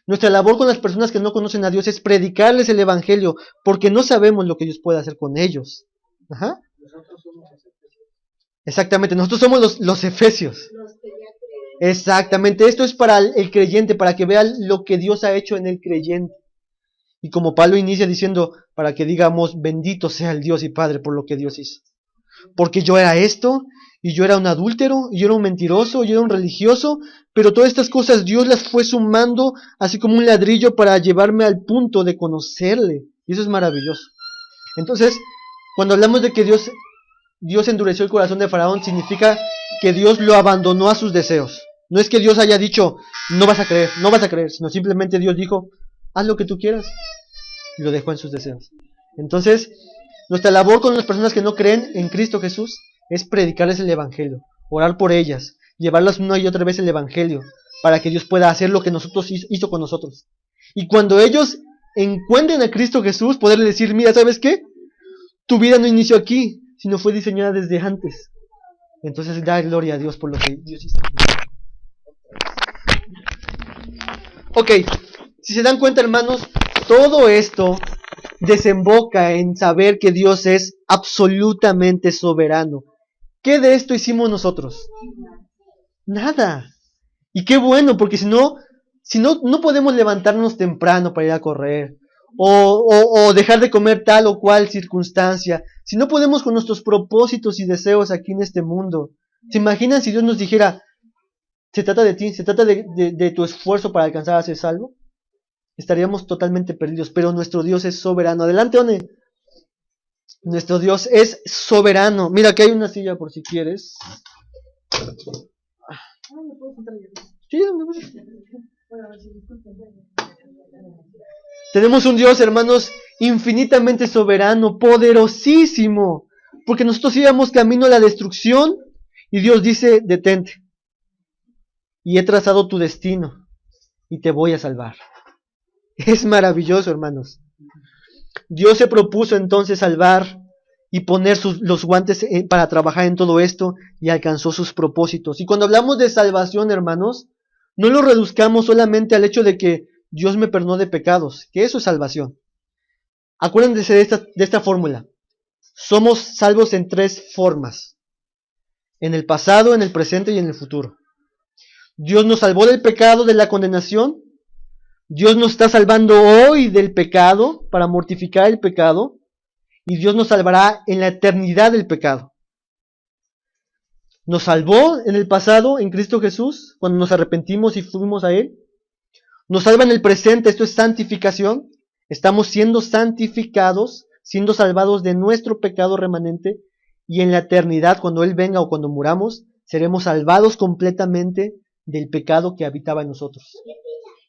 Nuestra labor con las personas que no conocen a Dios es predicarles el Evangelio, porque no sabemos lo que Dios puede hacer con ellos. Ajá. Nosotros somos los efesios. Exactamente, nosotros somos los efesios. Los que ya creen. Exactamente, esto es para el creyente, para que vea lo que Dios ha hecho en el creyente. Y como Pablo inicia diciendo, para que digamos, bendito sea el Dios y Padre por lo que Dios hizo. Porque yo era esto, y yo era un adúltero, y yo era un mentiroso, y yo era un religioso, pero todas estas cosas Dios las fue sumando así como un ladrillo para llevarme al punto de conocerle. Y eso es maravilloso. Entonces, cuando hablamos de que Dios endureció el corazón de Faraón, significa que Dios lo abandonó a sus deseos. No es que Dios haya dicho, no vas a creer, sino simplemente Dios dijo, haz lo que tú quieras. Y lo dejó en sus deseos. Entonces, nuestra labor con las personas que no creen en Cristo Jesús es predicarles el Evangelio, orar por ellas, llevarlas una y otra vez el Evangelio, para que Dios pueda hacer lo que nosotros hizo con nosotros. Y cuando ellos encuentren a Cristo Jesús, poderle decir, mira, ¿sabes qué? Tu vida no inició aquí, sino fue diseñada desde antes. Entonces da gloria a Dios por lo que Dios hizo. Ok, si se dan cuenta, hermanos, todo esto desemboca en saber que Dios es absolutamente soberano. ¿Qué de esto hicimos nosotros? Nada. Y qué bueno, porque si no podemos levantarnos temprano para ir a correr, o dejar de comer tal o cual circunstancia. Si no podemos con nuestros propósitos y deseos aquí en este mundo. ¿Se imaginan si Dios nos dijera, se trata de ti, se trata de tu esfuerzo para alcanzar a ser salvo? Estaríamos totalmente perdidos, pero nuestro Dios es soberano. Adelante, One. Nuestro Dios es soberano. Mira, aquí hay una silla por si quieres. Sí, tenemos un Dios, hermanos, infinitamente soberano, poderosísimo, porque nosotros íbamos camino a la destrucción y Dios dice, detente, y he trazado tu destino y te voy a salvar. Es maravilloso, hermanos. Dios se propuso entonces salvar y poner los guantes para trabajar en todo esto y alcanzó sus propósitos. Y cuando hablamos de salvación, hermanos, no lo reduzcamos solamente al hecho de que Dios me perdonó de pecados, que eso es salvación. Acuérdense de esta fórmula. Somos salvos en 3 formas: en el pasado, en el presente y en el futuro. Dios nos salvó del pecado, de la condenación. Dios nos está salvando hoy del pecado para mortificar el pecado. Y Dios nos salvará en la eternidad del pecado. Nos salvó en el pasado, en Cristo Jesús, cuando nos arrepentimos y fuimos a Él. Nos salva en el presente, esto es santificación. Estamos siendo santificados, siendo salvados de nuestro pecado remanente. Y en la eternidad, cuando Él venga o cuando muramos, seremos salvados completamente del pecado que habitaba en nosotros.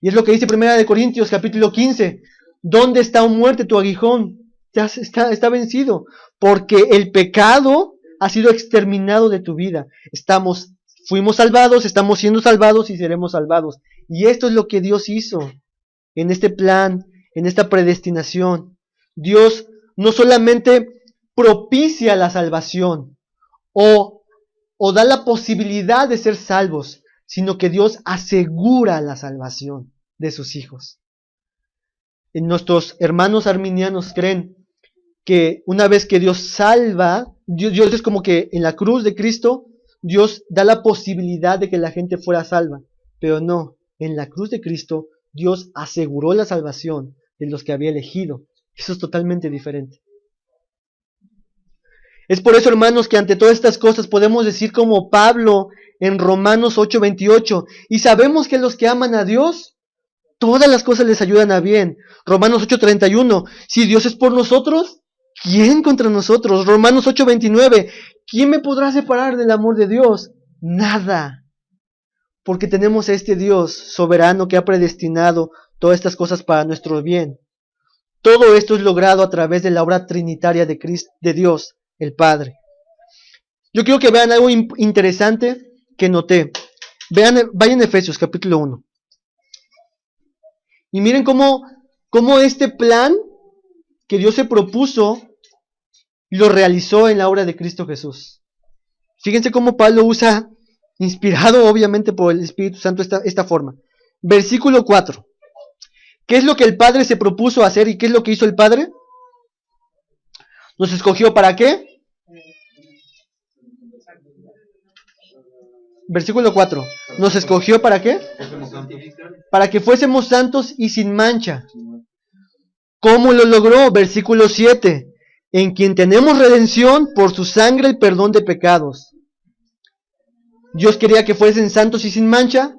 Y es lo que dice 1 Corintios capítulo 15. ¿Dónde está, oh muerte, tu aguijón? Está vencido, porque el pecado ha sido exterminado de tu vida. Fuimos salvados, estamos siendo salvados y seremos salvados. Y esto es lo que Dios hizo en este plan, en esta predestinación. Dios no solamente propicia la salvación o da la posibilidad de ser salvos, sino que Dios asegura la salvación de sus hijos. Nuestros hermanos arminianos creen que una vez que Dios salva, Dios es como que en la cruz de Cristo, Dios da la posibilidad de que la gente fuera salva. Pero no, en la cruz de Cristo, Dios aseguró la salvación de los que había elegido. Eso es totalmente diferente. Es por eso, hermanos, que ante todas estas cosas podemos decir como Pablo en Romanos 8:28, y sabemos que los que aman a Dios, todas las cosas les ayudan a bien. Romanos 8:31, si Dios es por nosotros, ¿quién contra nosotros? Romanos 8:29, ¿quién me podrá separar del amor de Dios? Nada. Porque tenemos a este Dios soberano que ha predestinado todas estas cosas para nuestro bien. Todo esto es logrado a través de la obra trinitaria de Cristo, de Dios, el Padre. Yo quiero que vean algo interesante que noté. Vayan a Efesios capítulo 1. Y miren cómo este plan que Dios se propuso lo realizó en la obra de Cristo Jesús. Fíjense cómo Pablo usa, inspirado obviamente por el Espíritu Santo, esta forma. Versículo 4. ¿Qué es lo que el Padre se propuso hacer y qué es lo que hizo el Padre? ¿Nos escogió para qué? Versículo 4. ¿Nos escogió para qué? Para que fuésemos santos y sin mancha. ¿Cómo lo logró? Versículo 7. En quien tenemos redención por su sangre, el perdón de pecados. Dios quería que fuesen santos y sin mancha,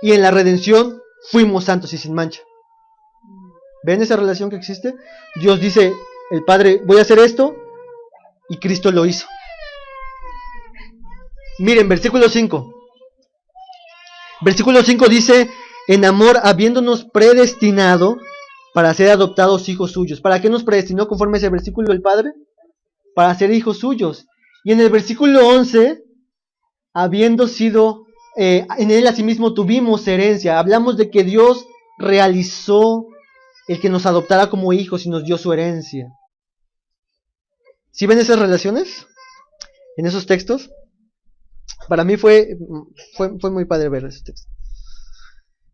y en la redención fuimos santos y sin mancha. ¿Ven esa relación que existe? Dios dice, el Padre, voy a hacer esto, y Cristo lo hizo. Miren, versículo 5. Versículo 5 dice, en amor, habiéndonos predestinado para ser adoptados hijos suyos. ¿Para qué nos predestinó conforme a ese versículo el Padre? Para ser hijos suyos. Y en el versículo 11, habiendo sido, en él asimismo tuvimos herencia. Hablamos de que Dios realizó el que nos adoptara como hijos y nos dio su herencia. ¿Sí ven esas relaciones en esos textos? Para mí fue muy padre ver esos textos.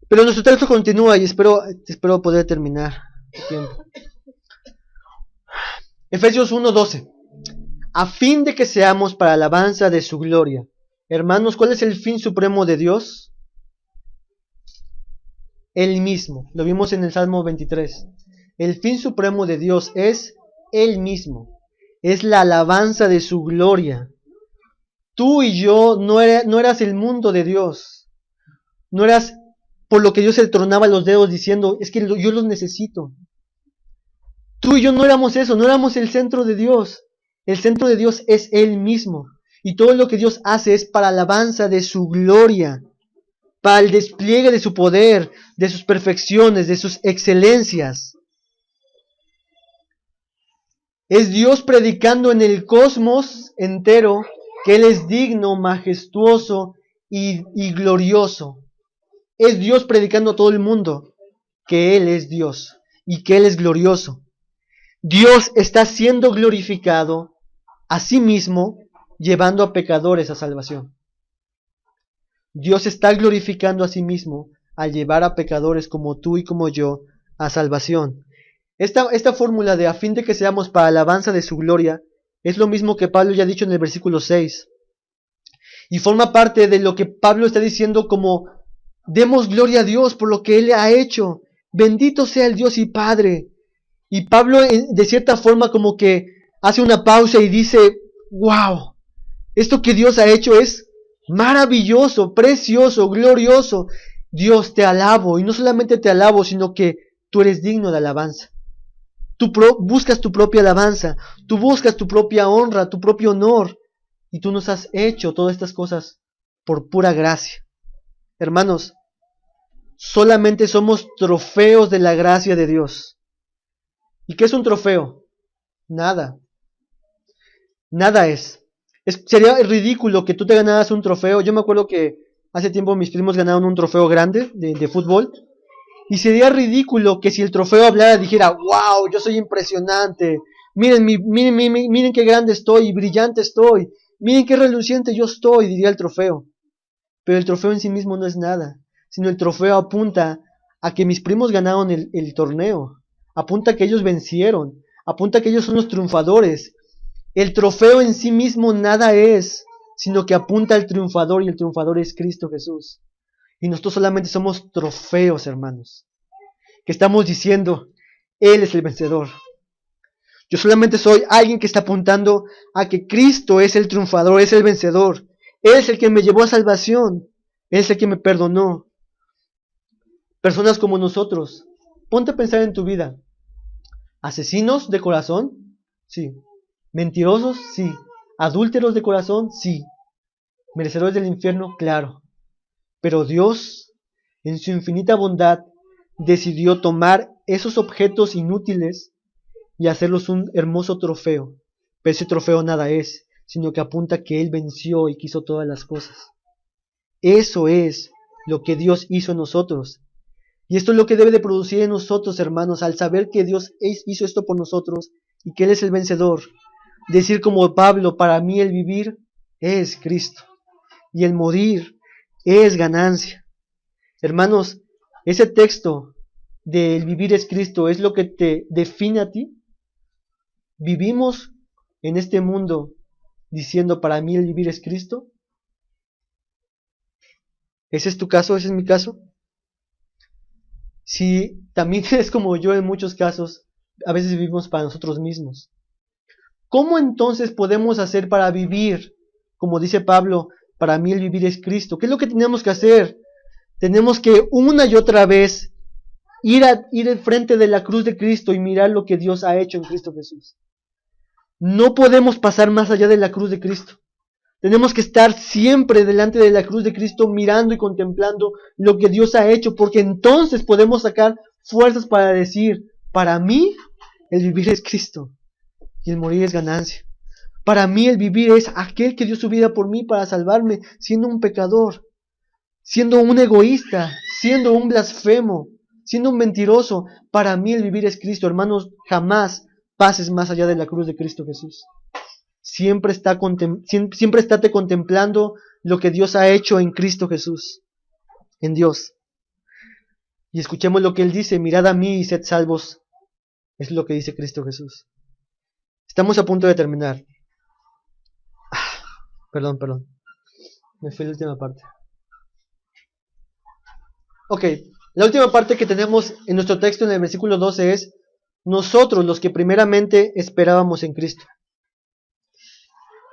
Pero nuestro texto continúa y espero poder terminar el tiempo. Efesios 1:12. A fin de que seamos para alabanza de su gloria. Hermanos, ¿cuál es el fin supremo de Dios? Él mismo. Lo vimos en el Salmo 23. El fin supremo de Dios es Él mismo. Es la alabanza de su gloria. Tú y yo no eras el mundo de Dios. No eras por lo que Dios se tronaba los dedos diciendo, es que yo los necesito. Tú y yo no éramos eso, no éramos el centro de Dios. El centro de Dios es Él mismo. Y todo lo que Dios hace es para alabanza de su gloria, para el despliegue de su poder, de sus perfecciones, de sus excelencias. Es Dios predicando en el cosmos entero que Él es digno, majestuoso y glorioso. Es Dios predicando a todo el mundo que Él es Dios y que Él es glorioso. Dios está siendo glorificado a sí mismo, llevando a pecadores a salvación. Dios está glorificando a sí mismo al llevar a pecadores como tú y como yo a salvación. Esta fórmula de a fin de que seamos para alabanza de su gloria es lo mismo que Pablo ya ha dicho en el versículo 6. Y forma parte de lo que Pablo está diciendo como demos gloria a Dios por lo que Él ha hecho. Bendito sea el Dios y Padre. Y Pablo de cierta forma como que hace una pausa y dice, wow, esto que Dios ha hecho es maravilloso, precioso, glorioso. Dios, te alabo, y no solamente te alabo, sino que tú eres digno de alabanza. Tú buscas tu propia alabanza, tú buscas tu propia honra, tu propio honor, y tú nos has hecho todas estas cosas por pura gracia. Hermanos, solamente somos trofeos de la gracia de Dios. ¿Y qué es un trofeo? Nada. Nada es. Sería ridículo que tú te ganaras un trofeo. Yo me acuerdo que hace tiempo mis primos ganaron un trofeo grande de fútbol. Y sería ridículo que si el trofeo hablara dijera, wow, yo soy impresionante. Miren qué grande estoy y brillante estoy. Miren qué reluciente yo estoy, diría el trofeo. Pero el trofeo en sí mismo no es nada. Sino el trofeo apunta a que mis primos ganaron el torneo. Apunta a que ellos vencieron. Apunta a que ellos son los triunfadores. El trofeo en sí mismo nada es, sino que apunta al triunfador, y el triunfador es Cristo Jesús. Y nosotros solamente somos trofeos, hermanos, que estamos diciendo, Él es el vencedor. Yo solamente soy alguien que está apuntando a que Cristo es el triunfador, es el vencedor. Él es el que me llevó a salvación. Él es el que me perdonó. Personas como nosotros, ponte a pensar en tu vida. ¿Asesinos de corazón? Sí. ¿Mentirosos? Sí. ¿Adúlteros de corazón? Sí. ¿Merecedores del infierno? Claro. Pero Dios, en su infinita bondad, decidió tomar esos objetos inútiles y hacerlos un hermoso trofeo. Pero ese trofeo nada es, sino que apunta a que Él venció y quiso todas las cosas. Eso es lo que Dios hizo en nosotros. Y esto es lo que debe de producir en nosotros, hermanos, al saber que Dios hizo esto por nosotros y que Él es el vencedor. Decir como Pablo, para mí el vivir es Cristo y el morir es ganancia. Hermanos, ese texto del vivir es Cristo es lo que te define a ti. ¿Vivimos en este mundo diciendo para mí el vivir es Cristo? ¿Ese es tu caso? ¿Ese es mi caso? Si también eres como yo en muchos casos, a veces vivimos para nosotros mismos. ¿Cómo entonces podemos hacer para vivir? Como dice Pablo, para mí el vivir es Cristo. ¿Qué es lo que tenemos que hacer? Tenemos que una y otra vez ir al frente de la cruz de Cristo y mirar lo que Dios ha hecho en Cristo Jesús. No podemos pasar más allá de la cruz de Cristo. Tenemos que estar siempre delante de la cruz de Cristo mirando y contemplando lo que Dios ha hecho, porque entonces podemos sacar fuerzas para decir, para mí el vivir es Cristo y el morir es ganancia. Para mí el vivir es aquel que dio su vida por mí para salvarme, siendo un pecador, siendo un egoísta, siendo un blasfemo, siendo un mentiroso. Para mí el vivir es Cristo. Hermanos, jamás pases más allá de la cruz de Cristo Jesús. Siempre estate contemplando lo que Dios ha hecho en Cristo Jesús, en Dios. Y escuchemos lo que Él dice, mirad a mí y sed salvos. Es lo que dice Cristo Jesús. Estamos a punto de terminar. Perdón. Me fui a la última parte. Ok, la última parte que tenemos en nuestro texto en el versículo 12 es nosotros los que primeramente esperábamos en Cristo.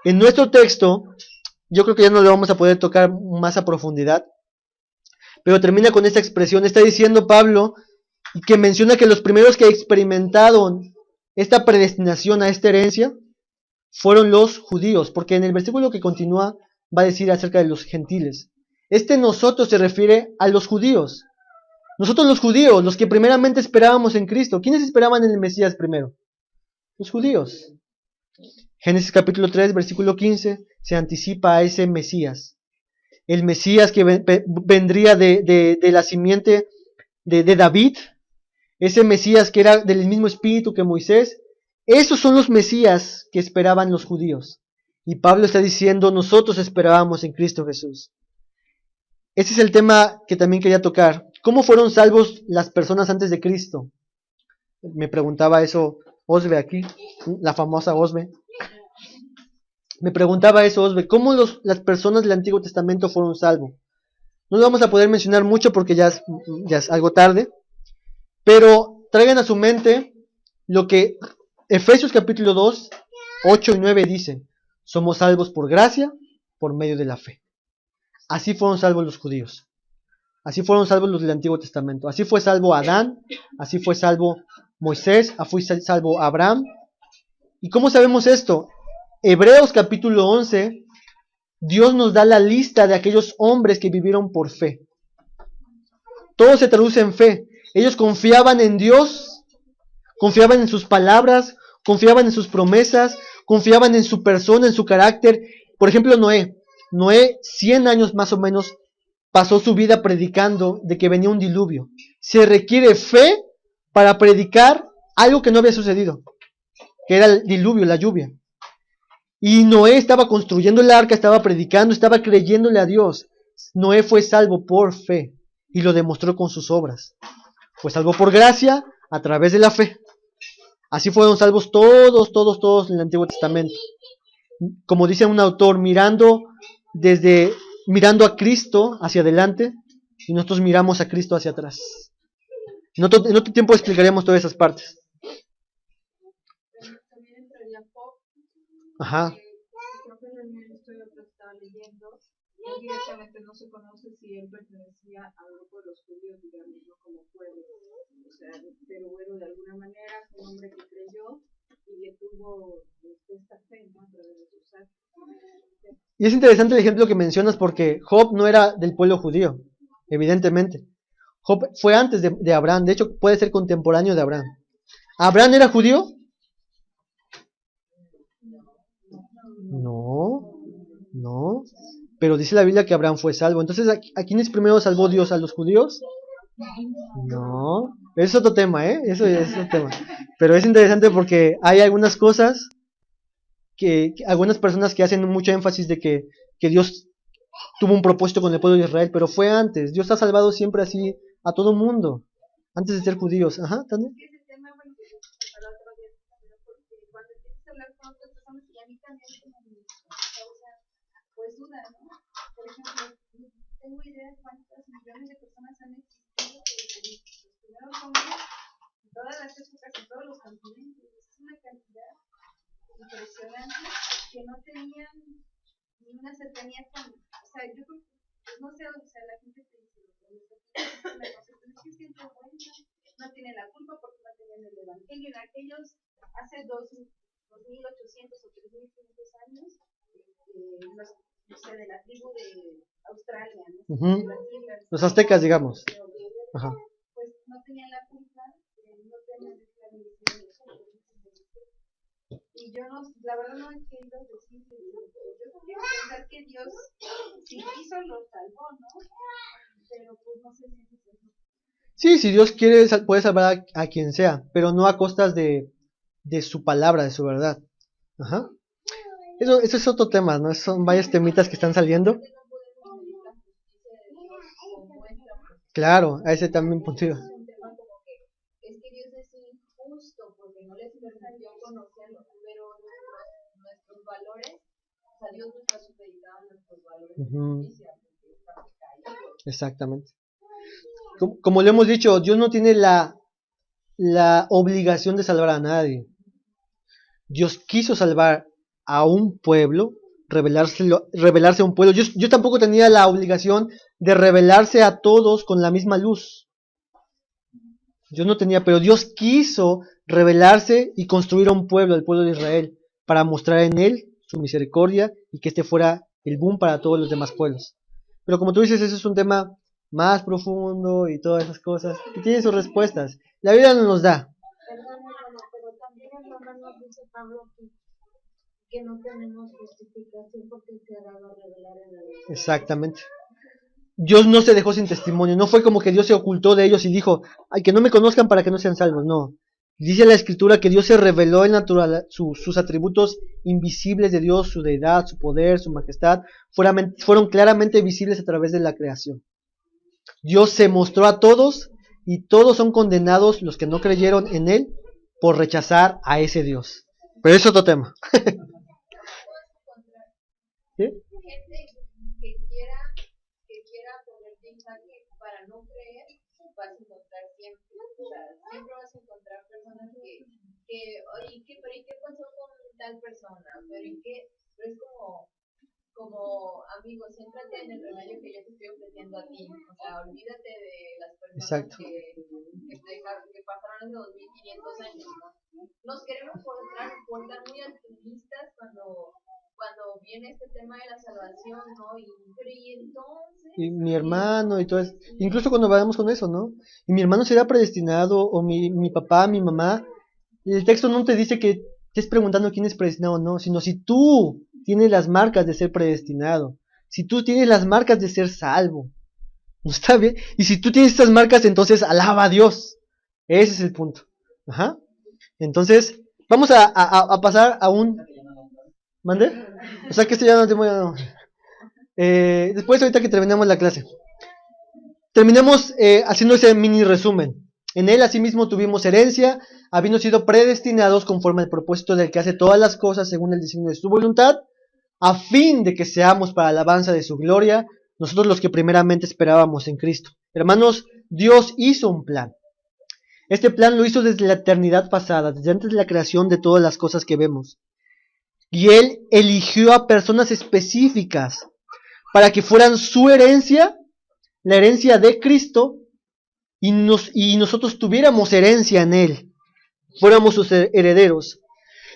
En nuestro texto, yo creo que ya no lo vamos a poder tocar más a profundidad, pero termina con esta expresión. Está diciendo Pablo que menciona que los primeros que experimentaron esta predestinación a esta herencia fueron los judíos, porque en el versículo que continúa va a decir acerca de los gentiles. Nosotros se refiere a los judíos. Nosotros los judíos, los que primeramente esperábamos en Cristo. ¿Quiénes esperaban en el Mesías primero? Los judíos. Génesis capítulo 3, versículo 15, se anticipa a ese Mesías. El Mesías que vendría de la simiente de David. Ese Mesías que era del mismo espíritu que Moisés. Esos son los Mesías que esperaban los judíos. Y Pablo está diciendo, nosotros esperábamos en Cristo Jesús. ese es el tema que también quería tocar. ¿Cómo fueron salvos las personas antes de Cristo? Me preguntaba eso Osbe aquí, la famosa Osbe. Me preguntaba eso Osbe, ¿cómo las personas del Antiguo Testamento fueron salvos? No lo vamos a poder mencionar mucho porque ya es algo tarde, pero traigan a su mente lo que Efesios capítulo 2, 8 y 9 dicen. Somos salvos por gracia, por medio de la fe. Así fueron salvos los judíos. Así fueron salvos los del Antiguo Testamento. Así fue salvo Adán, así fue salvo Moisés, así fue salvo Abraham. ¿Y cómo sabemos esto? Hebreos capítulo 11, Dios nos da la lista de aquellos hombres que vivieron por fe. Todo se traduce en fe. Ellos confiaban en Dios, confiaban en sus palabras, confiaban en sus promesas, confiaban en su persona, en su carácter. Por ejemplo, Noé. Noé, 100 años más o menos, pasó su vida predicando de que venía un diluvio. Se requiere fe para predicar algo que no había sucedido, que era el diluvio, la lluvia. Y Noé estaba construyendo el arca, estaba predicando, estaba creyéndole a Dios. Noé fue salvo por fe y lo demostró con sus obras. Fue salvo por gracia a través de la fe. Así fueron salvos todos en el Antiguo Testamento. Como dice un autor, mirando a Cristo hacia adelante y nosotros miramos a Cristo hacia atrás. En otro tiempo explicaremos todas esas partes. También entraría Job. Ajá. Creo que en el estudio que estaba leyendo, él directamente no se conoce si él pertenecía al grupo de los judíos, digamos, no como pueblo. O sea, pero bueno, de alguna manera fue un hombre que creyó y que tuvo esta fe, ¿no? A través de sus actos. Y es interesante el ejemplo que mencionas porque Job no era del pueblo judío, evidentemente. Job fue antes de Abraham, de hecho puede ser contemporáneo de Abraham. ¿Abraham era judío? No. Pero dice la Biblia que Abraham fue salvo. Entonces, ¿a quiénes primero salvó Dios? ¿A los judíos? No. Eso es otro tema, Eso es otro tema. Pero es interesante porque hay algunas cosas algunas personas que hacen mucho énfasis de que Dios tuvo un propósito con el pueblo de Israel, pero fue antes. Dios ha salvado siempre así a todo mundo, antes de ser judíos. Ajá, también. Ese tema, bueno, que para otro día, porque cuando empiezas a hablar con otras personas, y a mí también me causa, pues, duda, ¿no? Por ejemplo, tengo idea de cuántas millones de personas han existido desde los primeros hombres, en todas las épocas, en todos los continentes. Es una cantidad impresionante que no tenían ni una cercanía con, o sea, yo creo, pues no sé, o sea, la gente te dice, es que siempre bueno, no tienen la culpa porque no tenían el evangelio. En aquellos, hace 2800 o 3500 años, no sé, de la tribu de Australia, ¿no? Uh-huh. De las islas, Los aztecas, digamos. Ajá. Pues no tenían la culpa de no tener la bendición de nosotros. Y yo no, la verdad no he querido decir que yo quiero pensar que Dios, si quiso, lo salvó, ¿no? Pero pues no sé si es eso. Sí, si Dios quiere, puede salvar a quien sea, pero no a costas de su palabra, de su verdad. Ajá. Eso es otro tema, ¿no? Son varios temitas que están saliendo. Claro, a ese también punto. Es que Dios es injusto porque no les permitió conocerlo, pero nuestros valores, o sea, Dios nos ha supeditado a nuestros valores de justicia, porque estamos caídos. Exactamente. Como le hemos dicho, Dios no tiene la obligación de salvar a nadie. Dios quiso salvar a un pueblo, revelarse a un pueblo. Yo tampoco tenía la obligación de revelarse a todos con la misma luz. Yo no tenía, pero Dios quiso revelarse y construir a un pueblo, el pueblo de Israel, para mostrar en él su misericordia y que este fuera el boom para todos los demás pueblos. Pero como tú dices, eso es un tema más profundo y todas esas cosas, y tiene sus respuestas. La Biblia no nos da. Perdón, hermano, pero también en Romanos dice Pablo que no tenemos justificación porque se ha dado a revelar en la ley. Exactamente. Dios no se dejó sin testimonio, no fue como que Dios se ocultó de ellos y dijo, ay, que no me conozcan para que no sean salvos, no. Dice la Escritura que Dios se reveló en sus atributos invisibles de Dios, su deidad, su poder, su majestad, fueron claramente visibles a través de la creación. Dios se mostró a todos y todos son condenados los que no creyeron en Él por rechazar a ese Dios. Pero es otro tema. ¿Sí? Gente que quiera ponerte en jaque para no creer, vas a encontrar siempre. O sea, siempre vas a encontrar personas oye, ¿pero y qué pasó con tal persona? ¿Pero y qué? Pero es como amigo, siéntate en el remedio que yo te estoy ofreciendo a ti. O sea, olvídate de las personas que pasaron hace 2500 años, ¿no? Nos queremos portar muy altruistas cuando viene este tema de la salvación, ¿no? Y entonces... Y mi hermano y todo eso. Incluso cuando vayamos con eso, ¿no? Y mi hermano será predestinado, o mi papá, mi mamá. El texto no te dice que estés preguntando quién es predestinado o no, sino si tú tienes las marcas de ser predestinado, si tú tienes las marcas de ser salvo. ¿No está bien? Y si tú tienes estas marcas, entonces alaba a Dios. Ese es el punto. Ajá. Entonces, vamos a pasar a un... ¿Mande? O sea que esto ya no te voy a... después, ahorita que terminamos la clase, terminemos haciendo ese mini resumen. En él asimismo tuvimos herencia, habiendo sido predestinados conforme al propósito del que hace todas las cosas según el designio de su voluntad, a fin de que seamos para alabanza de su gloria, nosotros los que primeramente esperábamos en Cristo. Hermanos, Dios hizo un plan. Este plan lo hizo desde la eternidad pasada, desde antes de la creación de todas las cosas que vemos. Y Él eligió a personas específicas para que fueran su herencia, la herencia de Cristo, y nosotros tuviéramos herencia en Él, fuéramos sus herederos.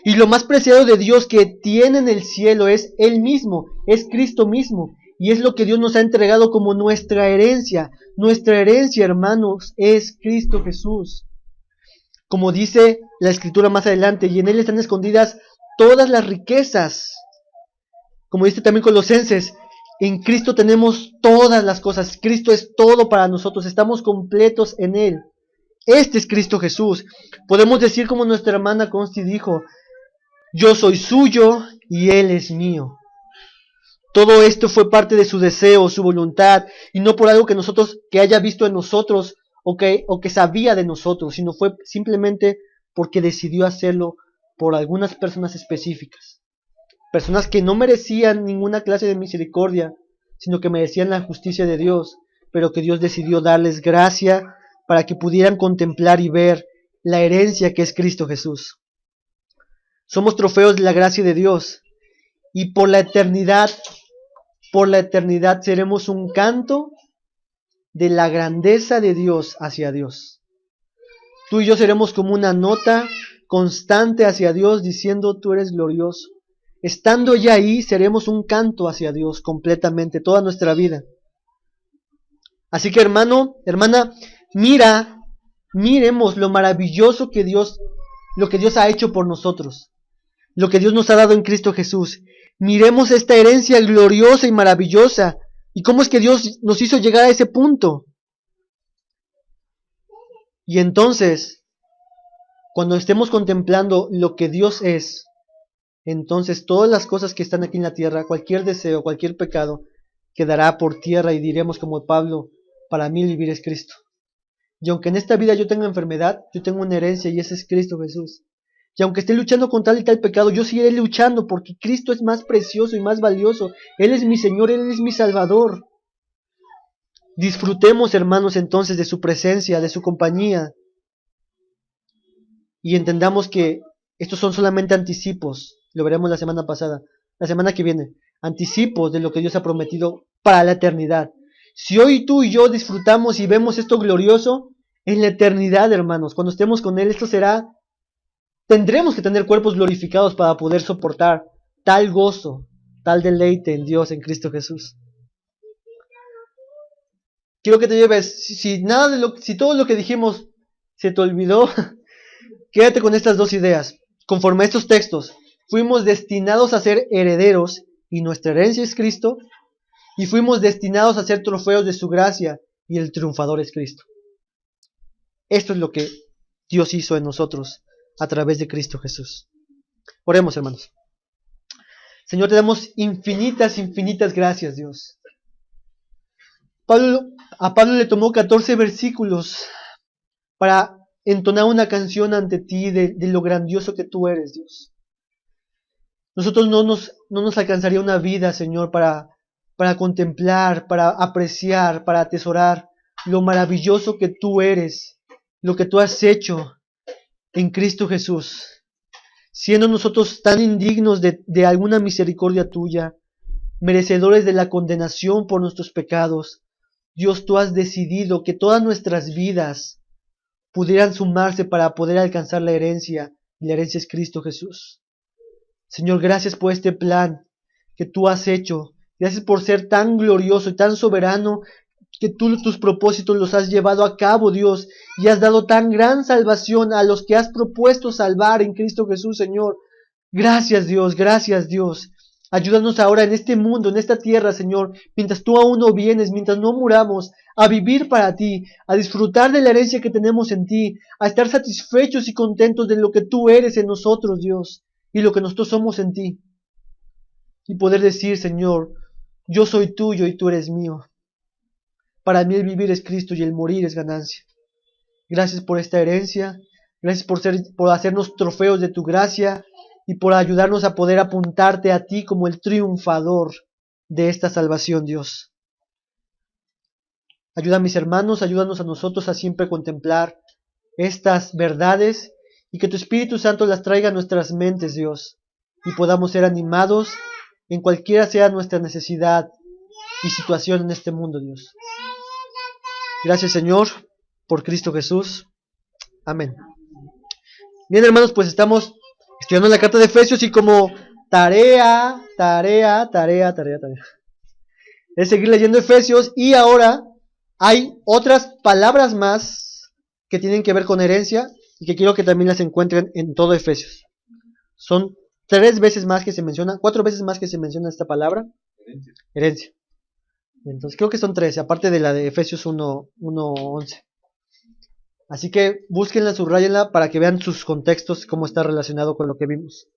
Y lo más preciado de Dios que tiene en el cielo es Él mismo, es Cristo mismo, y es lo que Dios nos ha entregado como nuestra herencia. Nuestra herencia, hermanos, es Cristo Jesús. Como dice la Escritura más adelante, y en Él están escondidas todas las riquezas. Como dice también Colosenses, en Cristo tenemos todas las cosas. Cristo es todo para nosotros. Estamos completos en Él. Este es Cristo Jesús. Podemos decir como nuestra hermana Consti dijo, yo soy suyo y Él es mío. Todo esto fue parte de su deseo, su voluntad, y no por algo que haya visto en nosotros o que sabía de nosotros, sino fue simplemente porque decidió hacerlo por algunas personas específicas. Personas que no merecían ninguna clase de misericordia, sino que merecían la justicia de Dios, pero que Dios decidió darles gracia para que pudieran contemplar y ver la herencia que es Cristo Jesús. Somos trofeos de la gracia de Dios, y por la eternidad seremos un canto de la grandeza de Dios hacia Dios. Tú y yo seremos como una nota constante hacia Dios diciendo tú eres glorioso. Estando ya ahí, seremos un canto hacia Dios completamente, toda nuestra vida. Así que hermano, hermana, miremos lo maravilloso lo que Dios ha hecho por nosotros, lo que Dios nos ha dado en Cristo Jesús. Miremos esta herencia gloriosa y maravillosa, y cómo es que Dios nos hizo llegar a ese punto. Y entonces, cuando estemos contemplando lo que Dios es, entonces todas las cosas que están aquí en la tierra, cualquier deseo, cualquier pecado, quedará por tierra y diremos como Pablo, para mí vivir es Cristo. Y aunque en esta vida yo tenga enfermedad, yo tengo una herencia y ese es Cristo Jesús. Y aunque esté luchando con tal y tal pecado, yo seguiré luchando porque Cristo es más precioso y más valioso. Él es mi Señor, Él es mi Salvador. Disfrutemos, hermanos, entonces de su presencia, de su compañía. Y entendamos que estos son solamente anticipos. Lo veremos la semana que viene. Anticipos de lo que Dios ha prometido para la eternidad. Si hoy tú y yo disfrutamos y vemos esto glorioso, en la eternidad, hermanos, cuando estemos con Él, tendremos que tener cuerpos glorificados para poder soportar tal gozo, tal deleite en Dios, en Cristo Jesús. Quiero que te lleves, si todo lo que dijimos se te olvidó, quédate con estas dos ideas. Conforme a estos textos, fuimos destinados a ser herederos y nuestra herencia es Cristo, y fuimos destinados a ser trofeos de su gracia y el triunfador es Cristo. Esto es lo que Dios hizo en nosotros a través de Cristo Jesús. Oremos, hermanos. Señor, te damos infinitas, infinitas gracias, Dios. A Pablo le tomó 14 versículos para entonar una canción ante ti de lo grandioso que tú eres, Dios. Nosotros no nos alcanzaría una vida, Señor, para contemplar, para apreciar, para atesorar lo maravilloso que tú eres, lo que tú has hecho en Cristo Jesús. Siendo nosotros tan indignos de alguna misericordia tuya, merecedores de la condenación por nuestros pecados, Dios, tú has decidido que todas nuestras vidas pudieran sumarse para poder alcanzar la herencia, y la herencia es Cristo Jesús. Señor, gracias por este plan que tú has hecho. Gracias por ser tan glorioso y tan soberano, que tú tus propósitos los has llevado a cabo, Dios, y has dado tan gran salvación a los que has propuesto salvar en Cristo Jesús, Señor. Gracias, Dios, gracias, Dios. Ayúdanos ahora en este mundo, en esta tierra, Señor, mientras tú aún no vienes, mientras no muramos, a vivir para ti, a disfrutar de la herencia que tenemos en ti, a estar satisfechos y contentos de lo que tú eres en nosotros, Dios, y lo que nosotros somos en ti. Y poder decir, Señor, yo soy tuyo y tú eres mío. Para mí el vivir es Cristo y el morir es ganancia. Gracias por esta herencia, gracias por hacernos trofeos de tu gracia, y por ayudarnos a poder apuntarte a ti como el triunfador de esta salvación, Dios. Ayuda a mis hermanos, ayúdanos a nosotros a siempre contemplar estas verdades y que tu Espíritu Santo las traiga a nuestras mentes, Dios, y podamos ser animados en cualquiera sea nuestra necesidad y situación en este mundo, Dios. Gracias, Señor, por Cristo Jesús. Amén. Bien, hermanos, pues estamos estudiando la carta de Efesios y como tarea es seguir leyendo Efesios, y ahora hay otras palabras más que tienen que ver con herencia y que quiero que también las encuentren en todo Efesios. Son 4 veces más que se menciona esta palabra, herencia. Entonces creo que son 13, aparte de la de Efesios 1:11. Así que búsquenla, subrayenla para que vean sus contextos, cómo está relacionado con lo que vimos.